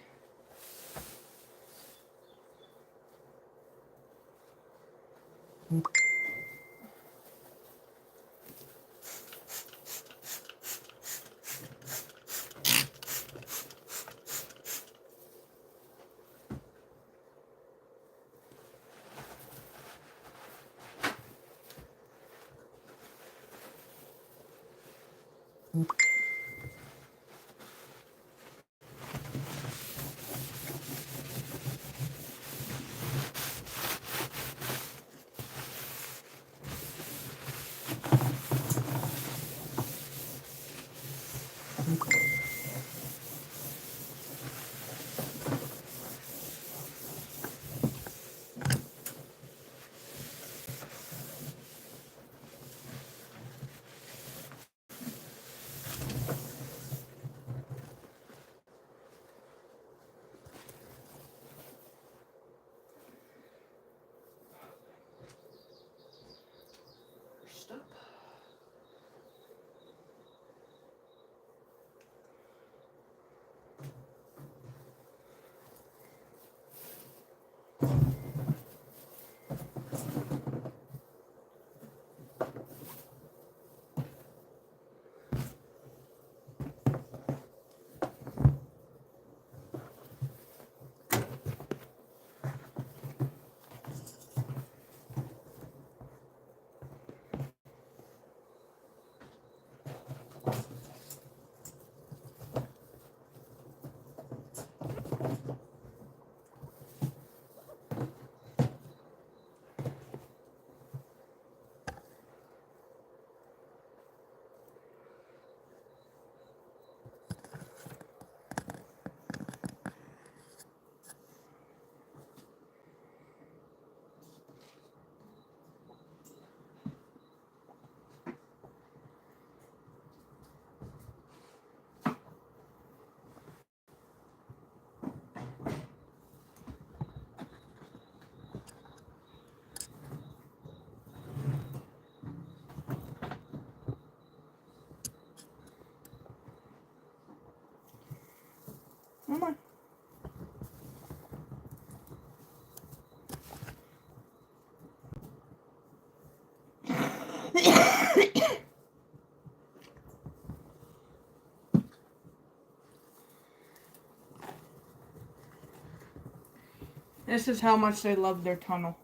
Stop. Come on. This is how much they love their tunnel.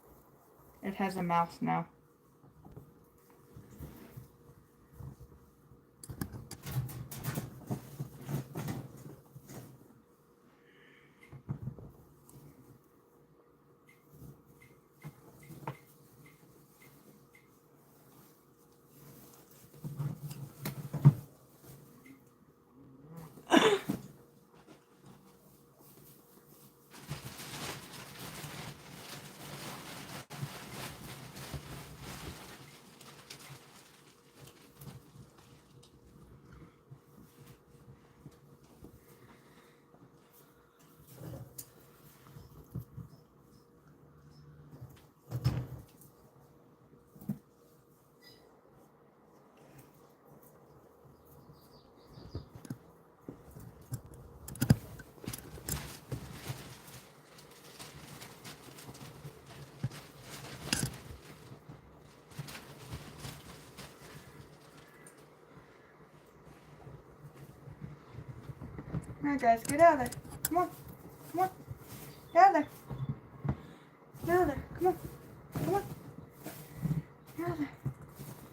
It has a mouse now. Alright guys, get out of there. Come on. Come on. Get out of there. Get out of there. Come on. Come on. Get out of there.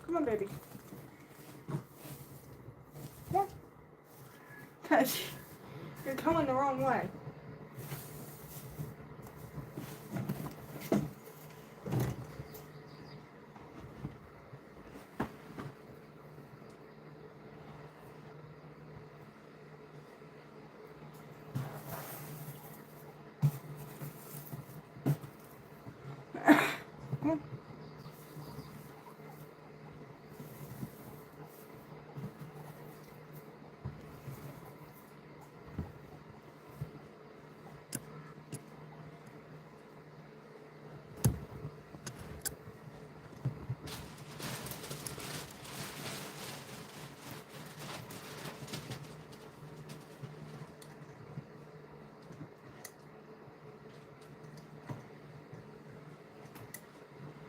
Come on, baby. Come on. Guys, you're coming the wrong way. Come on.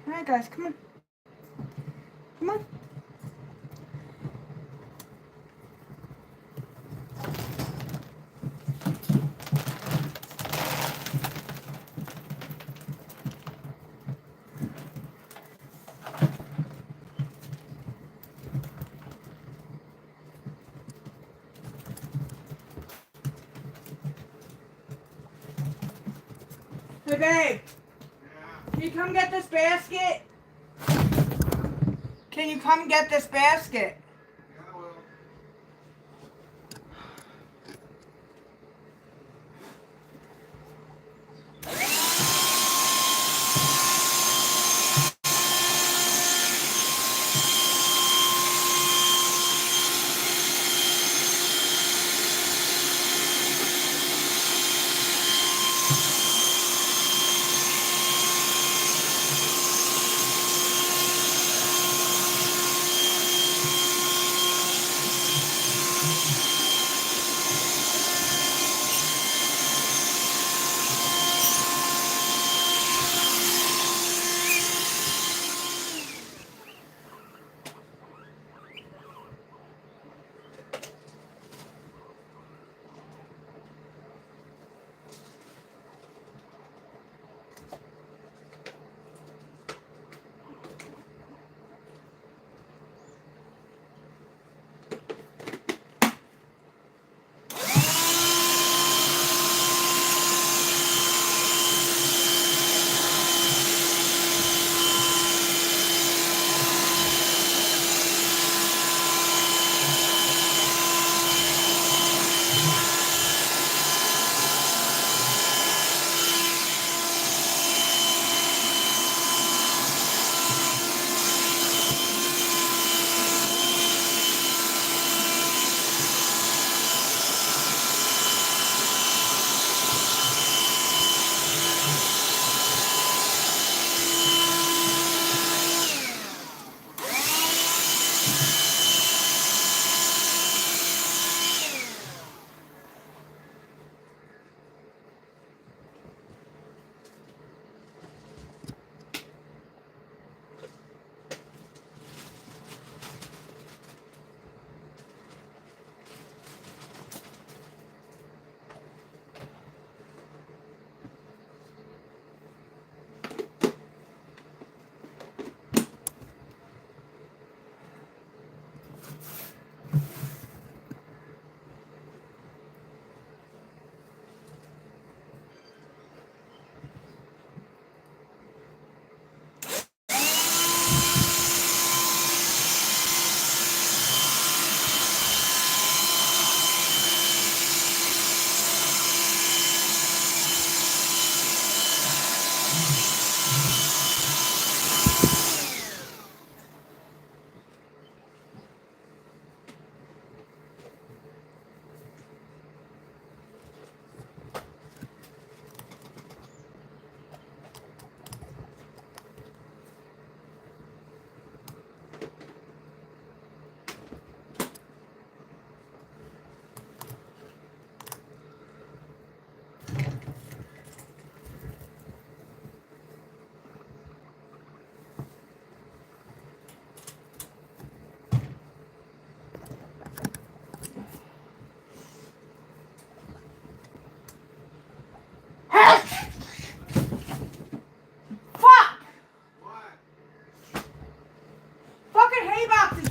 Alright, guys, come on. Come on. Hey, babe. Can you come get this basket? Can you come get this basket?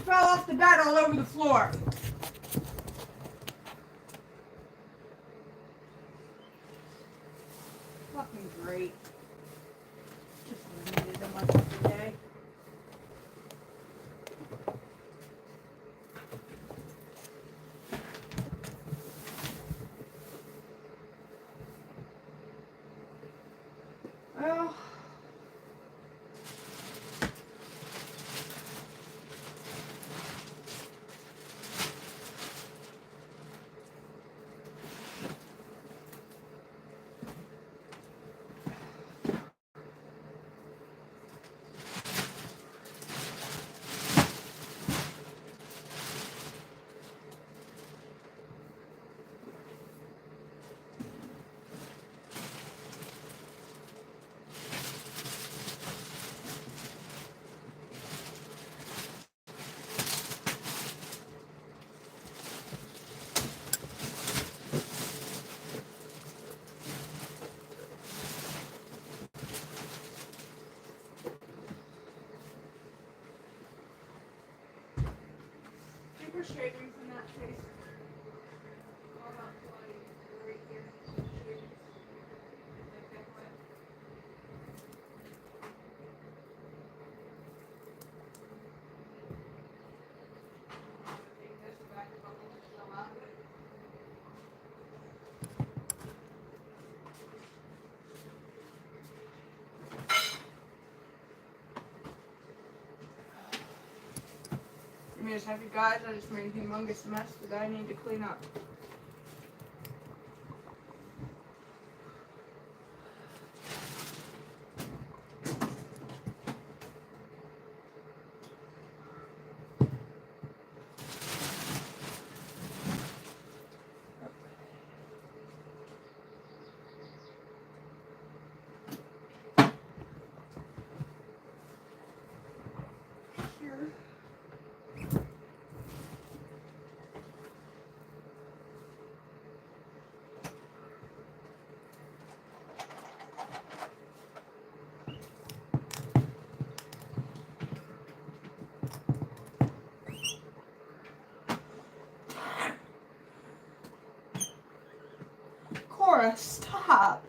Off the bed all over the floor. Fucking great. Just needed them like every day. Well, shavings in that case. All about bloody right here. Shavings. Like that way. Take this back a couple and still out of it. Give me a second, guys. I just made a humongous mess that I need to clean up. Here. Cora, stop.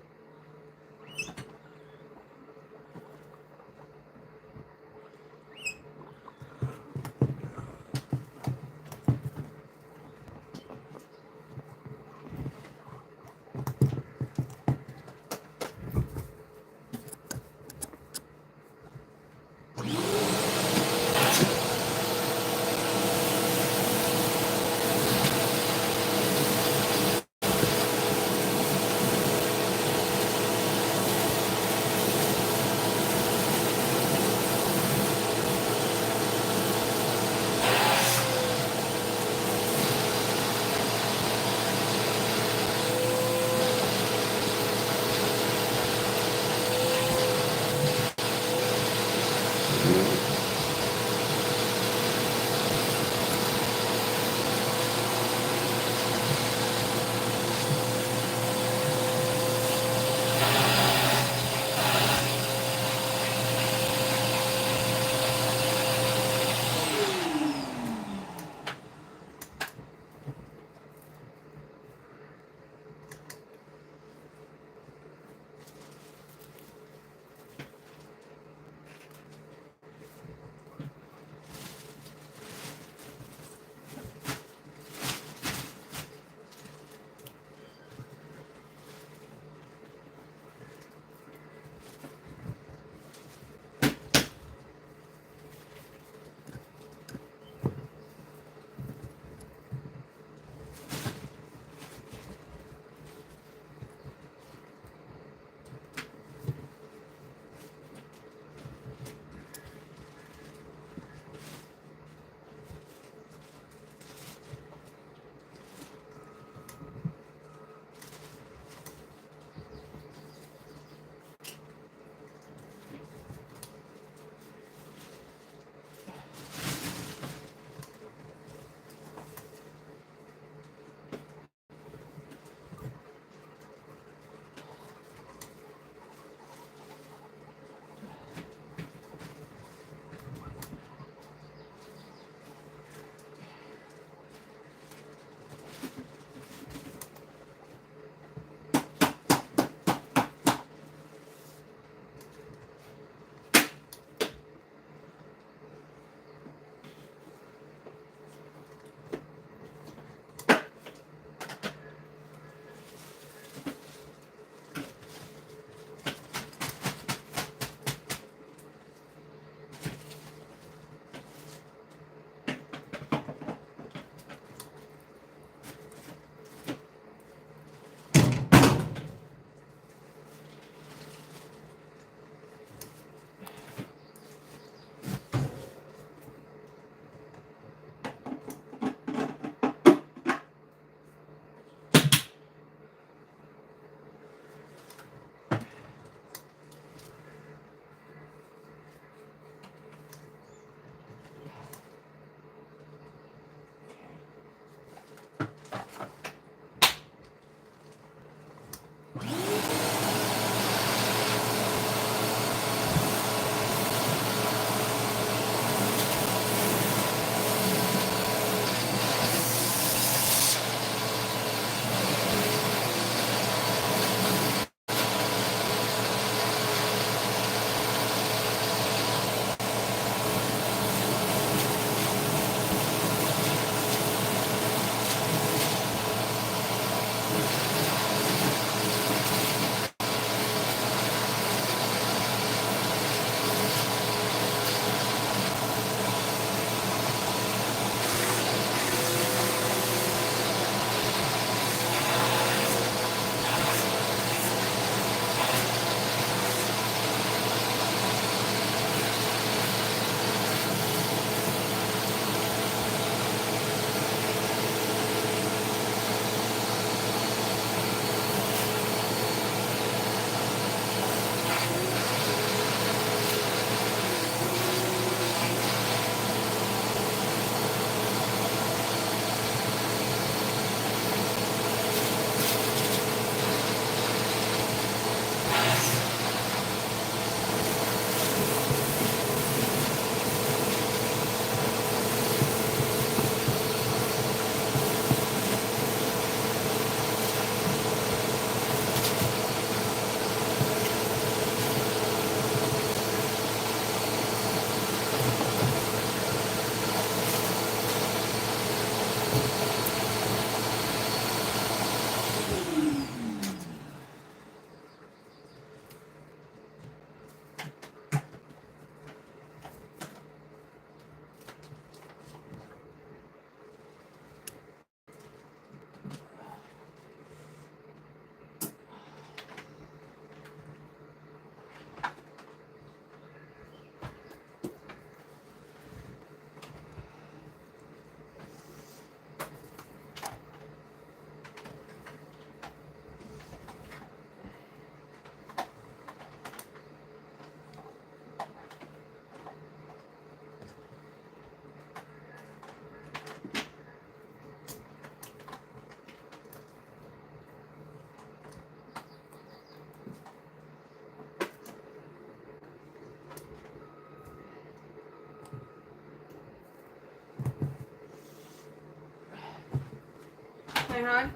Hey, hon.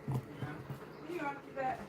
What do you want to do that?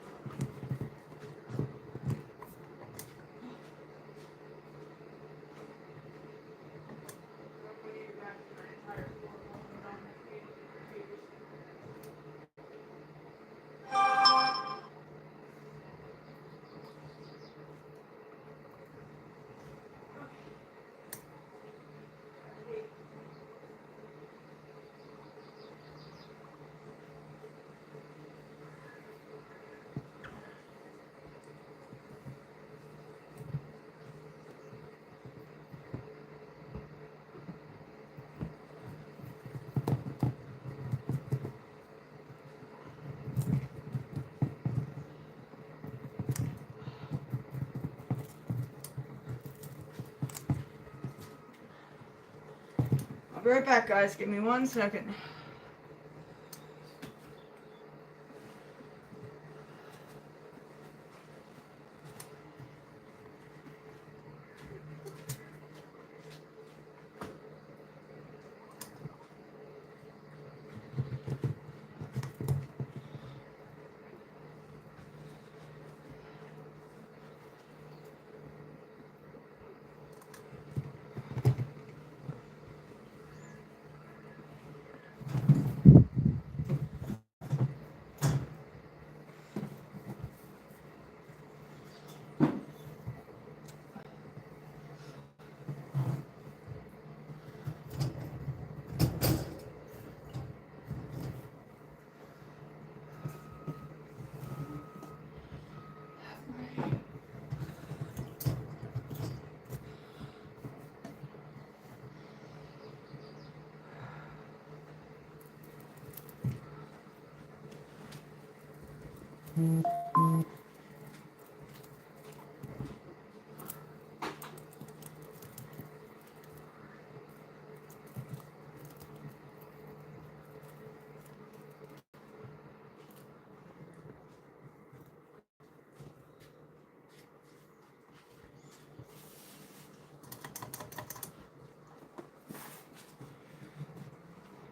I'll be right back, guys. Give me 1 second.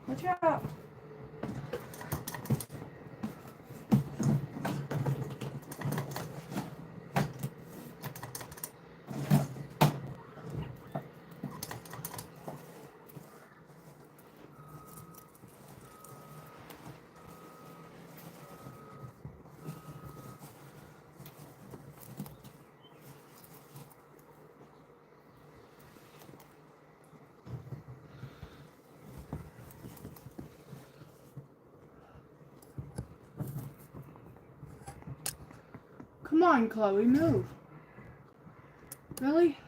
Watch out. Come on, Chloe, move. Really?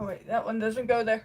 wait, that one doesn't go there.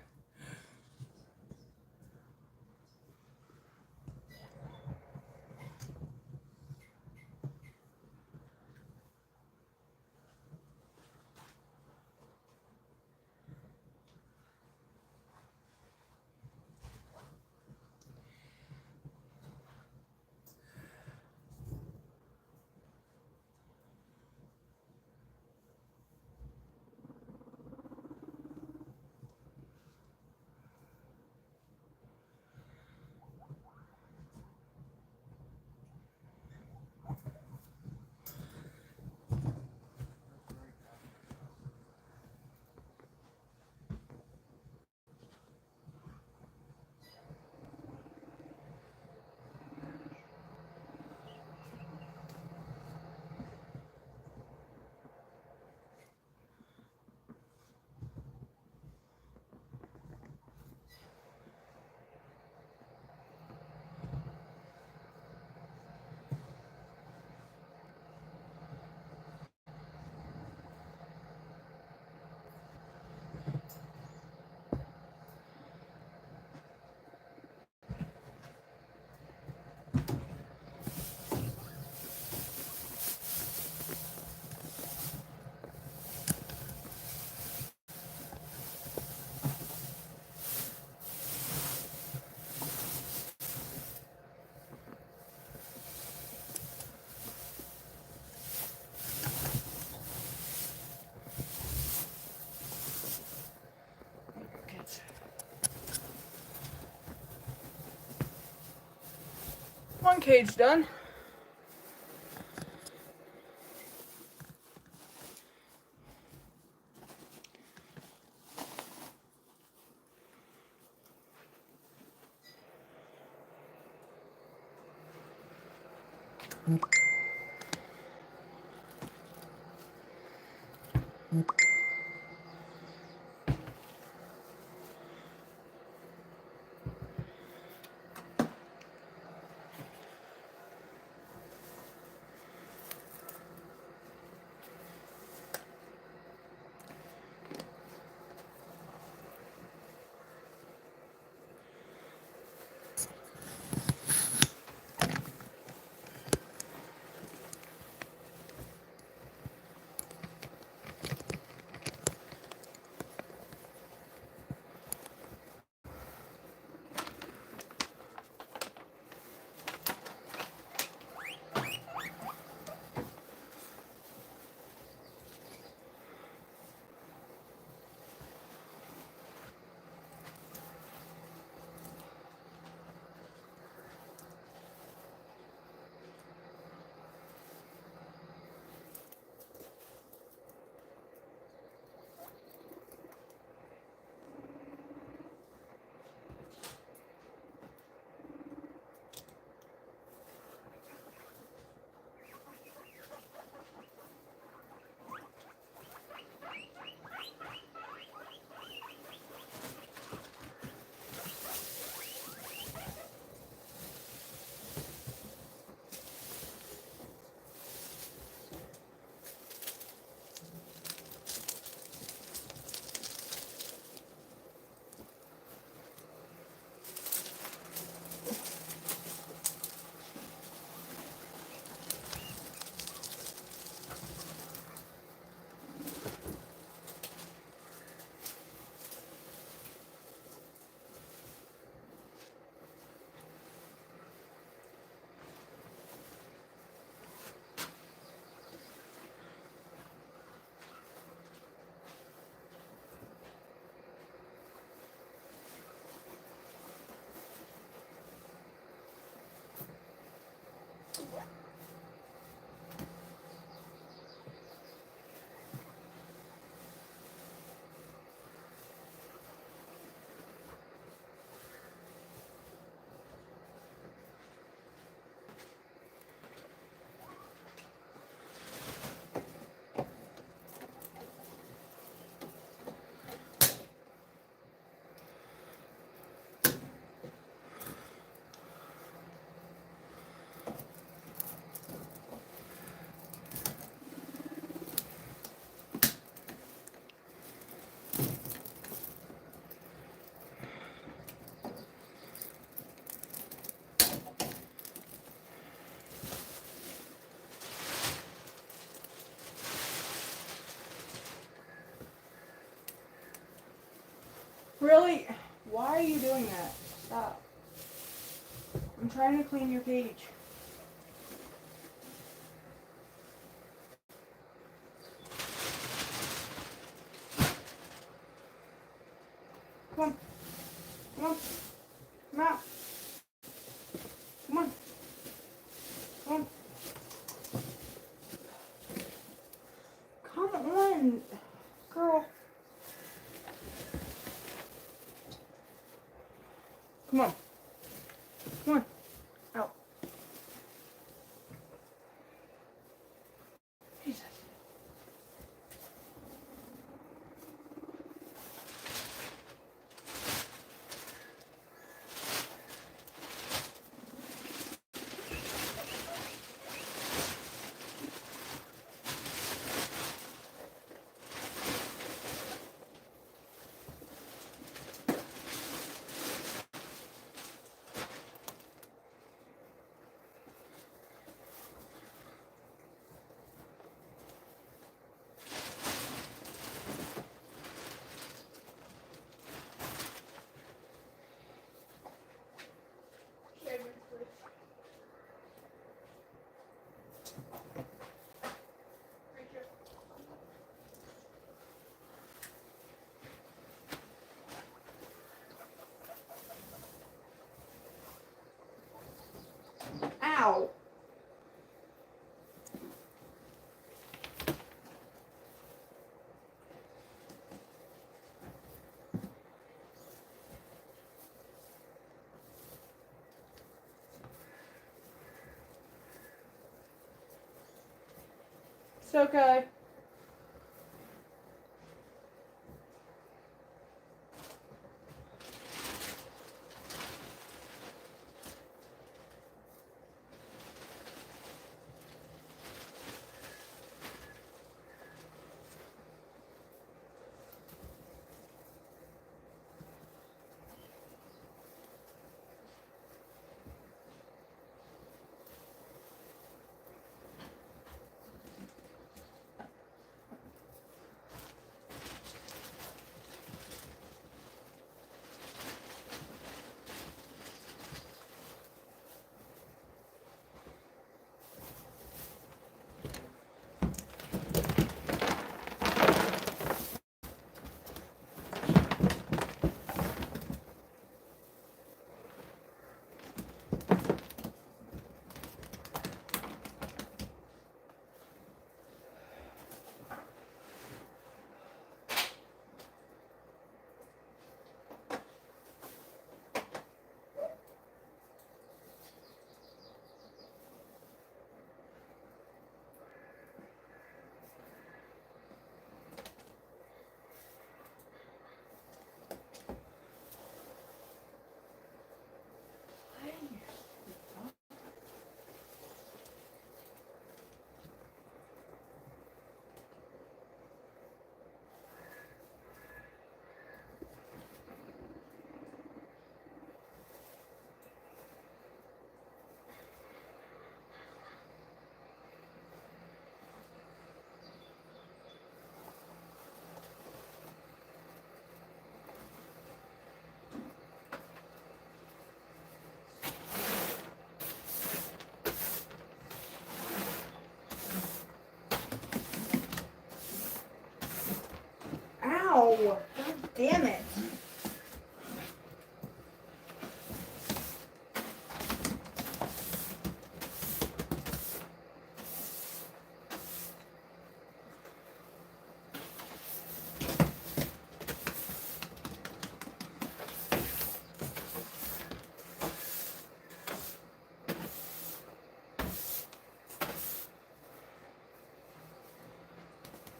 One cage done. Really? Why are you doing that? Stop. I'm trying to clean your cage. Come on. Come on. Come out. Come on. Come on. Come on, girl. Come on. Come on. Out. Jesus. Ow. It's okay. Ow! God damn it.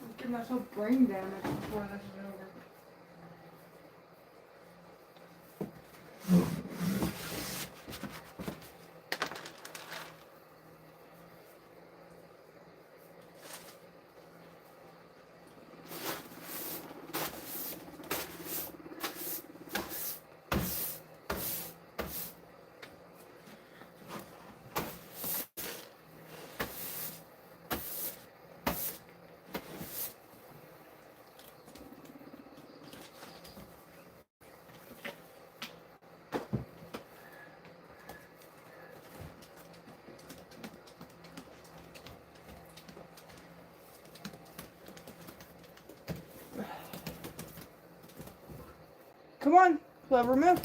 I'm getting myself brain damage before this is over. Come on, Clover, move.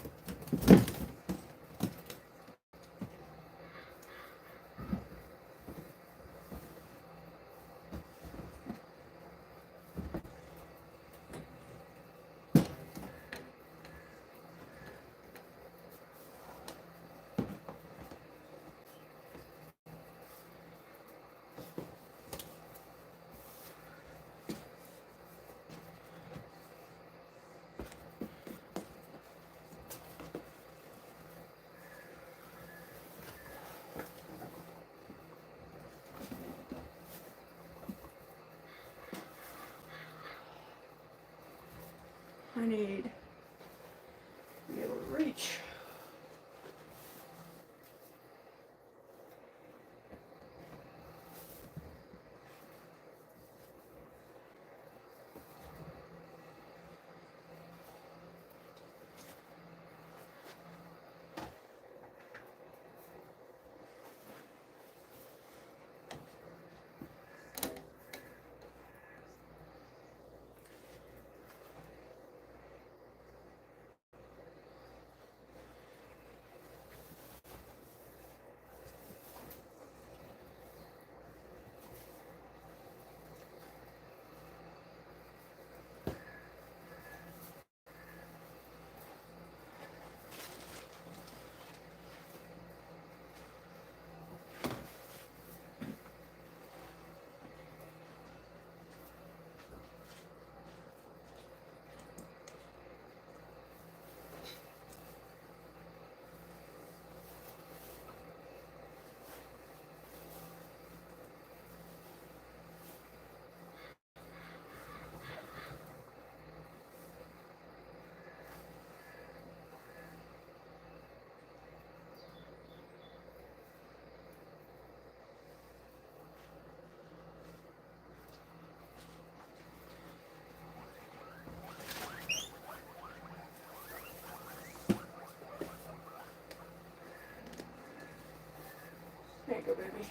I need to be able to reach. There you go, baby.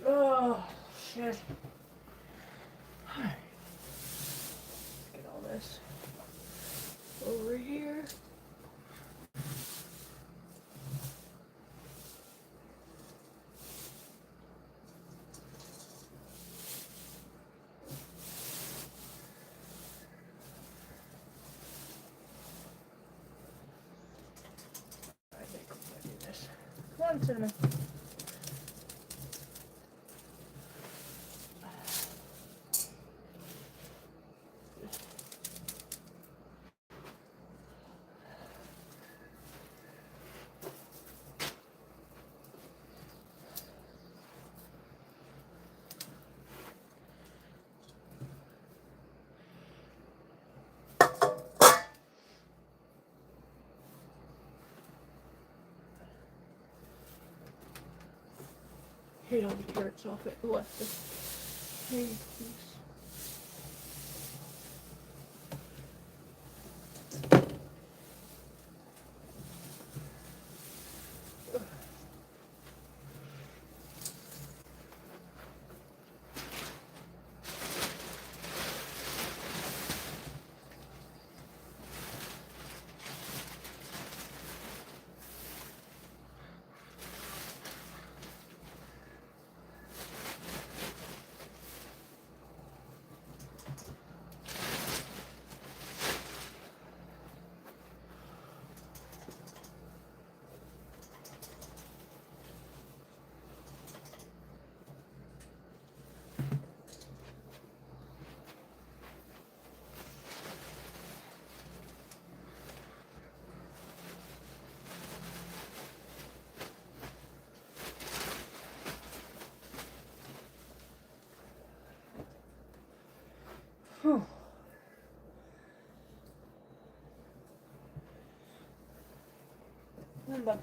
Oh, shit. Alright. Get all this over here. I think I'm gonna do this. Come on, Cinnamon. Take all the carrots off it. What? Hey, please. Whew. I'm done.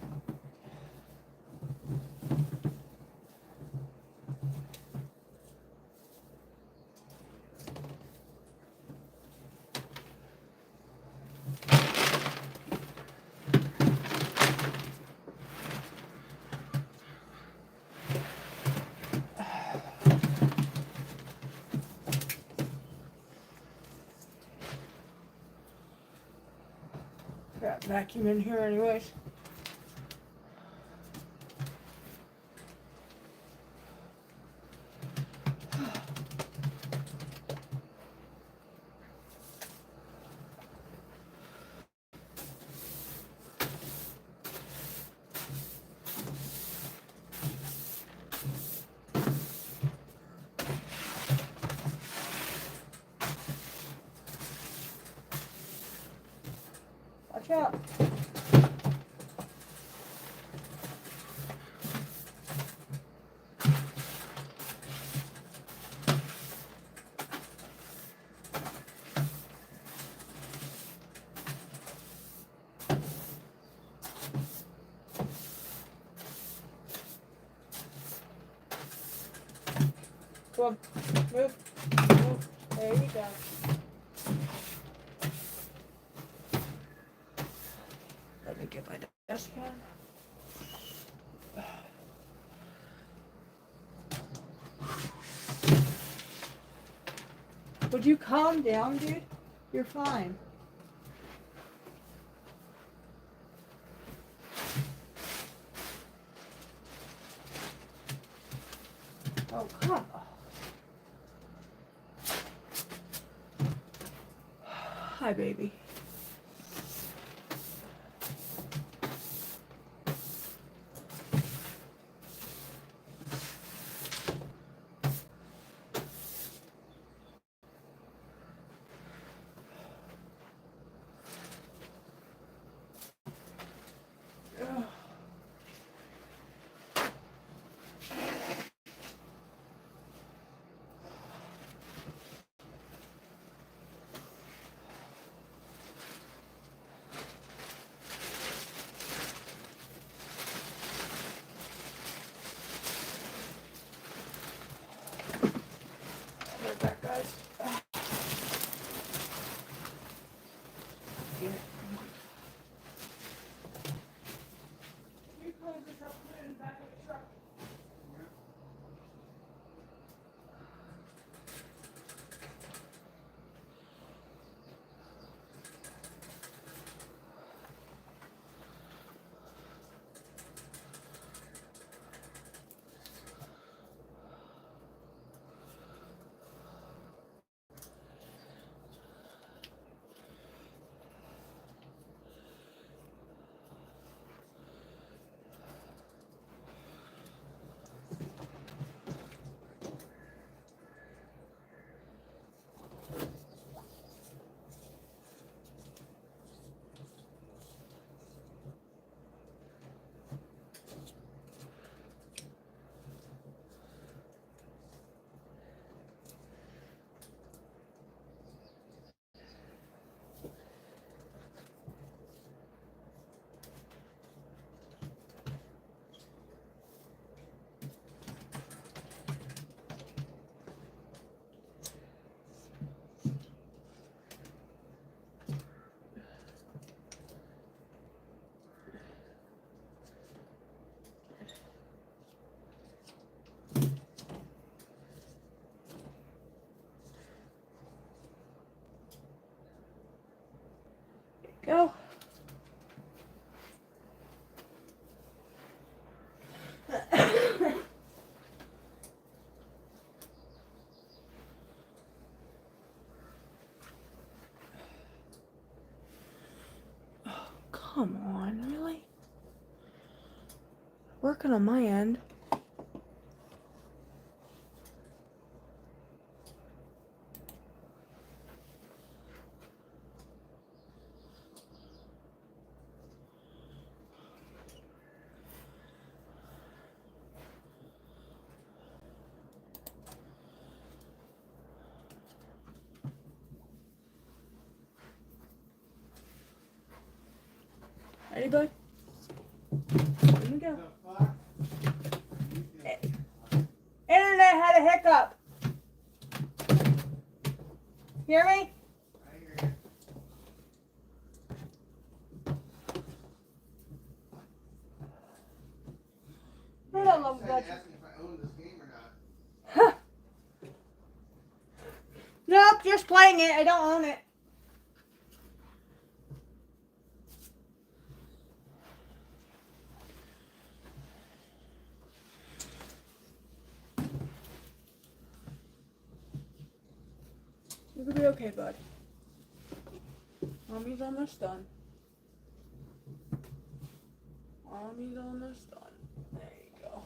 Got vacuum in here anyways. Watch out. Come on, move, move. There you go. Let me get my dustpan. Would you calm down, dude? You're fine. Oh, come on. Hi, baby. Right back, guys. Here. You close this up, put it in the back of the truck. Go. Oh, come on, really? Working on my end. Ready, bud? Here we go. Internet had a hiccup. Hear me? I hear you. I don't love that. Asking if I own this game or not. Huh. Nope, just playing it. I don't own it. You'll be okay, bud. Mommy's almost done. Mommy's almost done. There you go.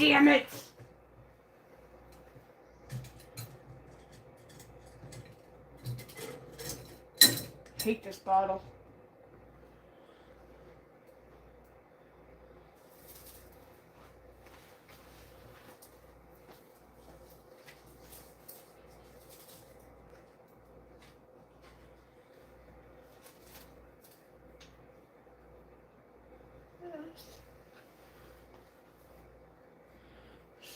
damn it! Hate this bottle.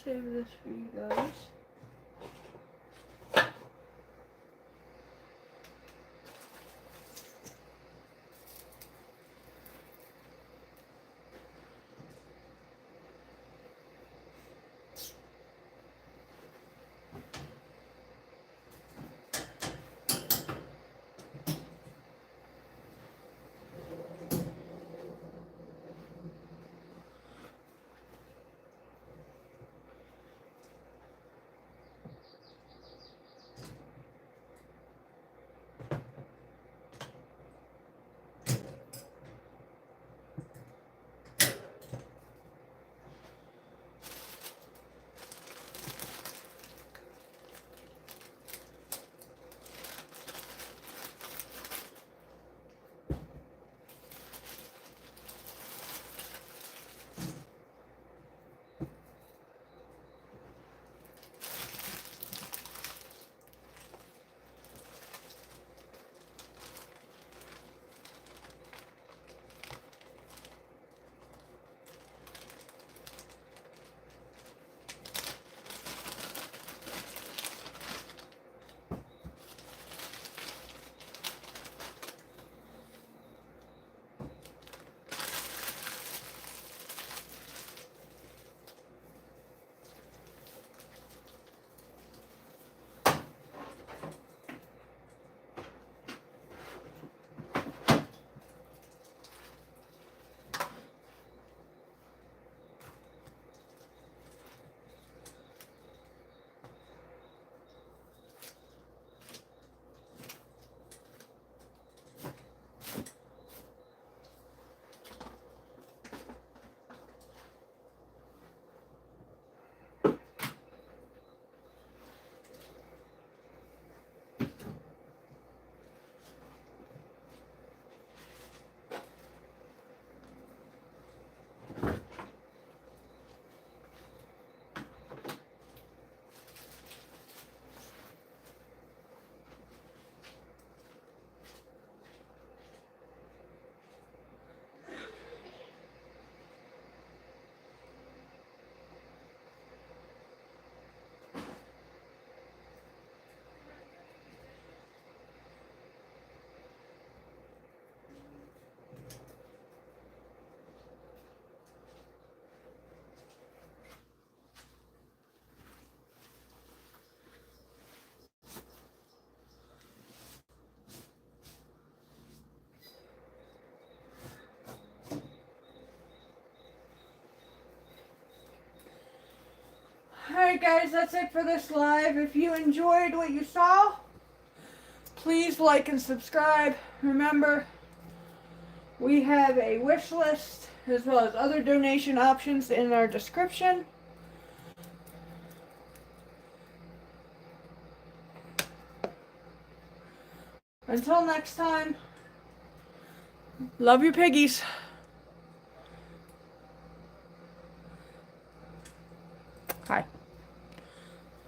Save this for you guys. Alright guys, that's it for this live. If you enjoyed what you saw, please like and subscribe. Remember, we have a wish list as well as other donation options in our description. Until next time, love your piggies.